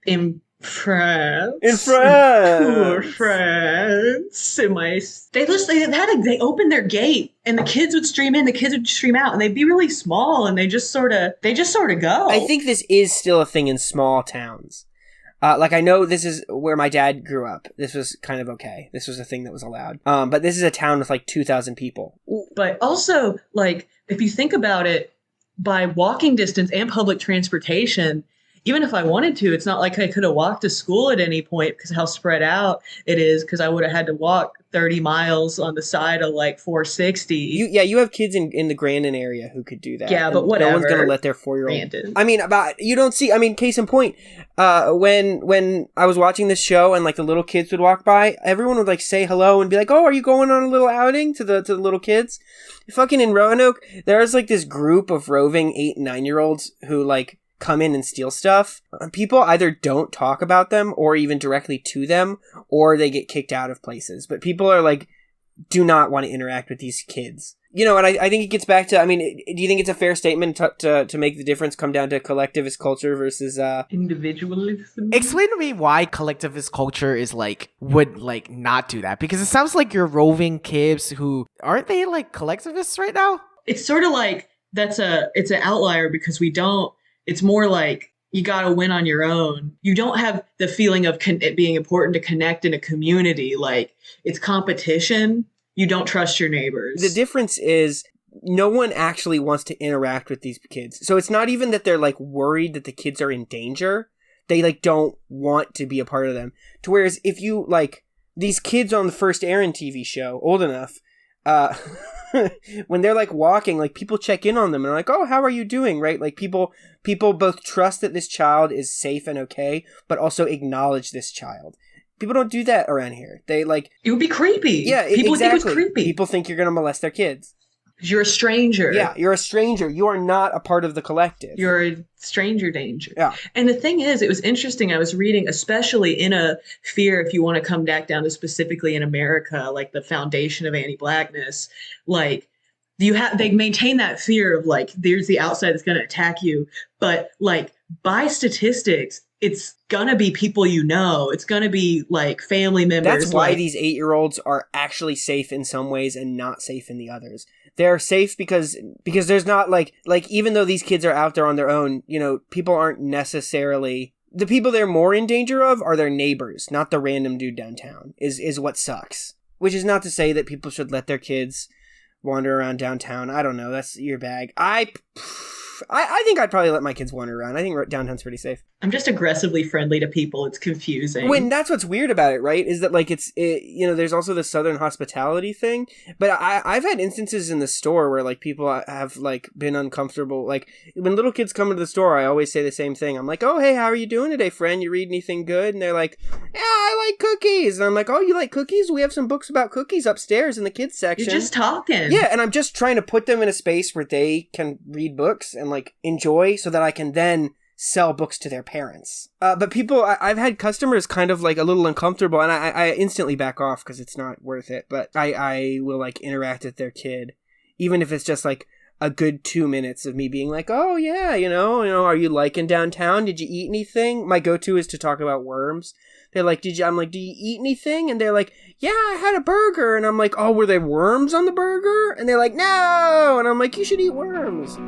in France. Poor France. They opened their gate and the kids would stream in, the kids would stream out, and they'd be really small and they just sort of go. I think this is still a thing in small towns. Like I know this is where my dad grew up. This was kind of okay. This was a thing that was allowed. But this is a town with like 2,000 people. But also, like, if you think about it, by walking distance and public transportation, even if I wanted to, it's not like I could have walked to school at any point because of how spread out it is, because I would have had to walk 30 miles on the side of like 460. You have kids in the Grandin area who could do that. Yeah, but whatever. No one's going to let their 4-year-old. Grandin. I mean, case in point, when I was watching this show and like the little kids would walk by, everyone would like say hello and be like, oh, are you going on a little outing to the little kids? Fucking in Roanoke, there's like this group of roving 8 and 9-year-olds who like come in and steal stuff. People either don't talk about them or even directly to them, or they get kicked out of places. But people are like, do not want to interact with these kids. You know, and I think it gets back to, I mean, do you think it's a fair statement to make the difference come down to collectivist culture versus individualism? Explain to me why collectivist culture is would not do that, because it sounds like you're roving kids who aren't they like collectivists right now? It's sort of like it's an outlier because we don't. It's more like you got to win on your own. You don't have the feeling of it being important to connect in a community. Like, it's competition. You don't trust your neighbors. The difference is no one actually wants to interact with these kids. So it's not even that they're like worried that the kids are in danger. They like don't want to be a part of them. To whereas if you like these kids on the first Aaron TV show, old enough, when they're like walking, like people check in on them and are like, oh, how are you doing? Right? Like people both trust that this child is safe and okay, but also acknowledge this child. People don't do that around here. They like, it would be creepy. Yeah, people exactly. would think it was creepy. People think you're going to molest their kids. You're a stranger. Yeah, you're a stranger. You are not a part of the collective. You're a stranger danger. Yeah. And the thing is, it was interesting. I was reading, especially in a fear, if you want to come back down to specifically in America, like the foundation of anti-Blackness, like they maintain that fear of like, there's the outside that's going to attack you. But like by statistics, it's gonna be people you know. It's gonna be like family members. That's why like, these 8-year-olds are actually safe in some ways and not safe in the others. They're safe because there's not like even though these kids are out there on their own, you know, people aren't necessarily the people they're more in danger of are their neighbors, not the random dude downtown. Is what sucks. Which is not to say that people should let their kids wander around downtown. I don't know. That's your bag. I think I'd probably let my kids wander around. I think downtown's pretty safe. I'm just aggressively friendly to people. It's confusing. When that's what's weird about it, right? Is that like you know, there's also the Southern hospitality thing. But I've had instances in the store where like people have like been uncomfortable. Like when little kids come into the store, I always say the same thing. I'm like, oh hey, how are you doing today, friend? You read anything good? And they're like, yeah, I like cookies. And I'm like, oh, you like cookies? We have some books about cookies upstairs in the kids section. You're just talking. Yeah, and I'm just trying to put them in a space where they can read books and like enjoy, so that I can then sell books to their parents. But people, I've had customers kind of like a little uncomfortable, and I instantly back off because it's not worth it. But I will like interact with their kid, even if it's just like a good 2 minutes of me being like, oh yeah, you know, are you liking downtown? Did you eat anything? My go-to is to talk about worms. They're like, I'm like, do you eat anything? And they're like, yeah, I had a burger. And I'm like, oh, were there worms on the burger? And they're like, no. And I'm like, you should eat worms.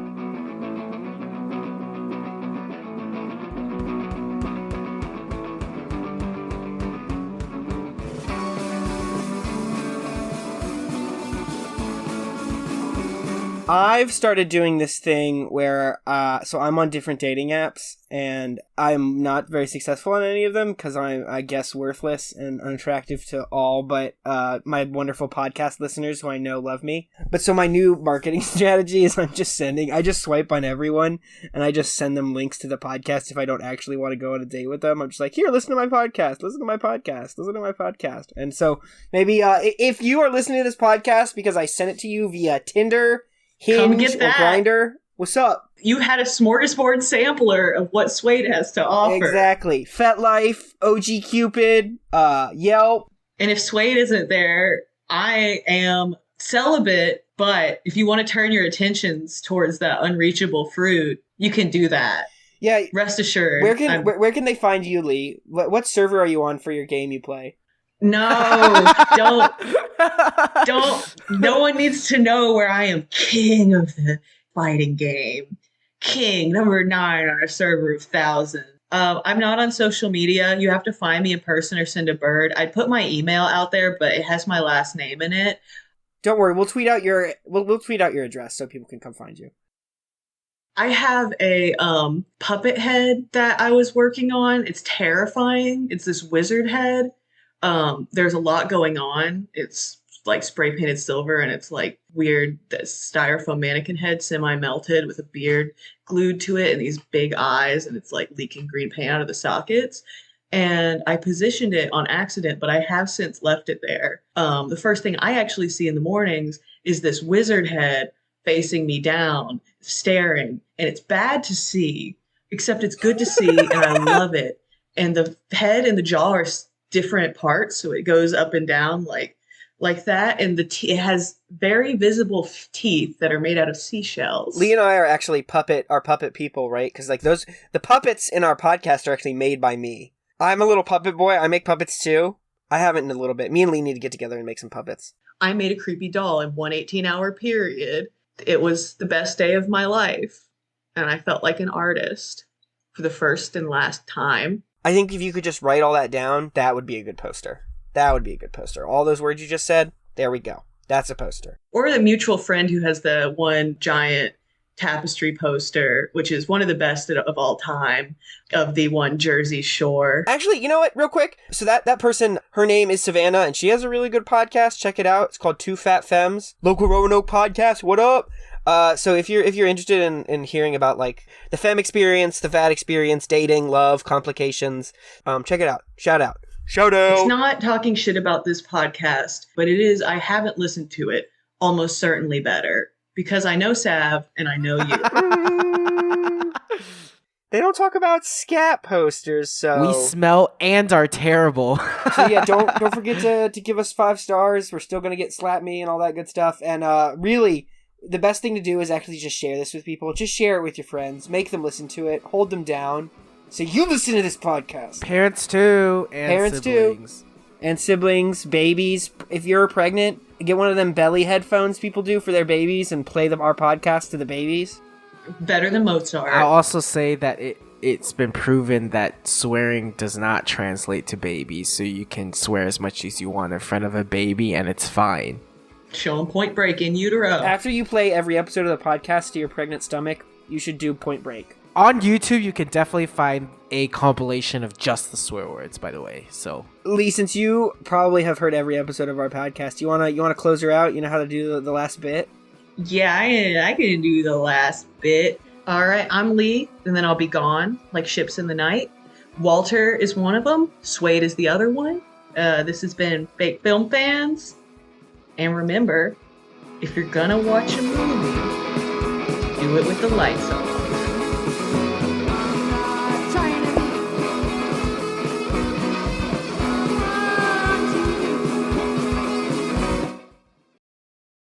I've started doing this thing where, so I'm on different dating apps, and I'm not very successful on any of them because I'm, I guess, worthless and unattractive to all but my wonderful podcast listeners who I know love me. But so my new marketing strategy is I just swipe on everyone, and I just send them links to the podcast if I don't actually want to go on a date with them. I'm just like, here, listen to my podcast, listen to my podcast, listen to my podcast. And so maybe if you are listening to this podcast because I sent it to you via Tinder, Hinge, or Grindr, what's up? You had a smorgasbord sampler of what Swade has to offer. Exactly. FetLife, OgCupid, Yelp. And if Swade isn't there, I am celibate, but if you want to turn your attentions towards that unreachable fruit, you can do that. Yeah. Rest assured. Where can they find you, Lee? What server are you on for your game you play? No, don't. No one needs to know where I am king of the fighting game. King, number 9 on a server of 1,000. I'm not on social media. You have to find me in person or send a bird. I put my email out there, but it has my last name in it. Don't worry, we'll tweet out your address so people can come find you. I have a puppet head that I was working on. It's terrifying. It's this wizard head. There's a lot going on. It's like spray painted silver, and it's like weird styrofoam mannequin head, semi-melted with a beard glued to it and these big eyes, and it's like leaking green paint out of the sockets. And I positioned it on accident, but I have since left it there. The first thing I actually see in the mornings is this wizard head facing me down, staring, and it's bad to see, except it's good to see, and I love it. And the head and the jaw are different parts, so it goes up and down like that, and it has very visible teeth that are made out of seashells. Lee and I are actually puppet people, right? Because like the puppets in our podcast are actually made by me. I'm a little puppet boy. I make puppets too. I haven't in a little bit. Me and Lee need to get together and make some puppets. I made a creepy doll in one 18-hour period. It was the best day of my life, and I felt like an artist for the first and last time. I think if you could just write all that down, that would be a good poster. That would be a good poster. All those words you just said, there we go. That's a poster. Or the mutual friend who has the one giant tapestry poster, which is one of the best of all time, of the one Jersey Shore. Actually, you know what? Real quick. So that person, her name is Savannah, and she has a really good podcast. Check it out. It's called Two Fat Femmes. Local Roanoke podcast. What up? So if you're interested in hearing about like the femme experience, the fat experience, dating, love, complications, check it out. Shout out. It's not talking shit about this podcast, but it is. I haven't listened to it. Almost certainly better because I know Sav and I know you. They don't talk about scat posters, so we smell and are terrible. So yeah, don't forget to give us 5 stars. We're still gonna get slap me and all that good stuff. And really, the best thing to do is actually just share this with people. Just share it with your friends. Make them listen to it. Hold them down. So you listen to this podcast. Parents too, and Parents siblings. too. And siblings, babies. If you're pregnant, get one of them belly headphones people do for their babies and play our podcast to the babies. Better than Mozart. I'll also say that it's been proven that swearing does not translate to babies, so you can swear as much as you want in front of a baby and it's fine. Show 'em Point Break in utero. After you play every episode of the podcast to your pregnant stomach, you should do Point Break. On YouTube, you can definitely find a compilation of just the swear words, by the way. So, Lee, since you probably have heard every episode of our podcast, you wanna close her out? You know how to do the last bit? Yeah, I can do the last bit. All right, I'm Lee, and then I'll be gone, like ships in the night. Walter is one of them. Swade is the other one. This has been Fake Film Fans. And remember, if you're gonna watch a movie, do it with the lights on.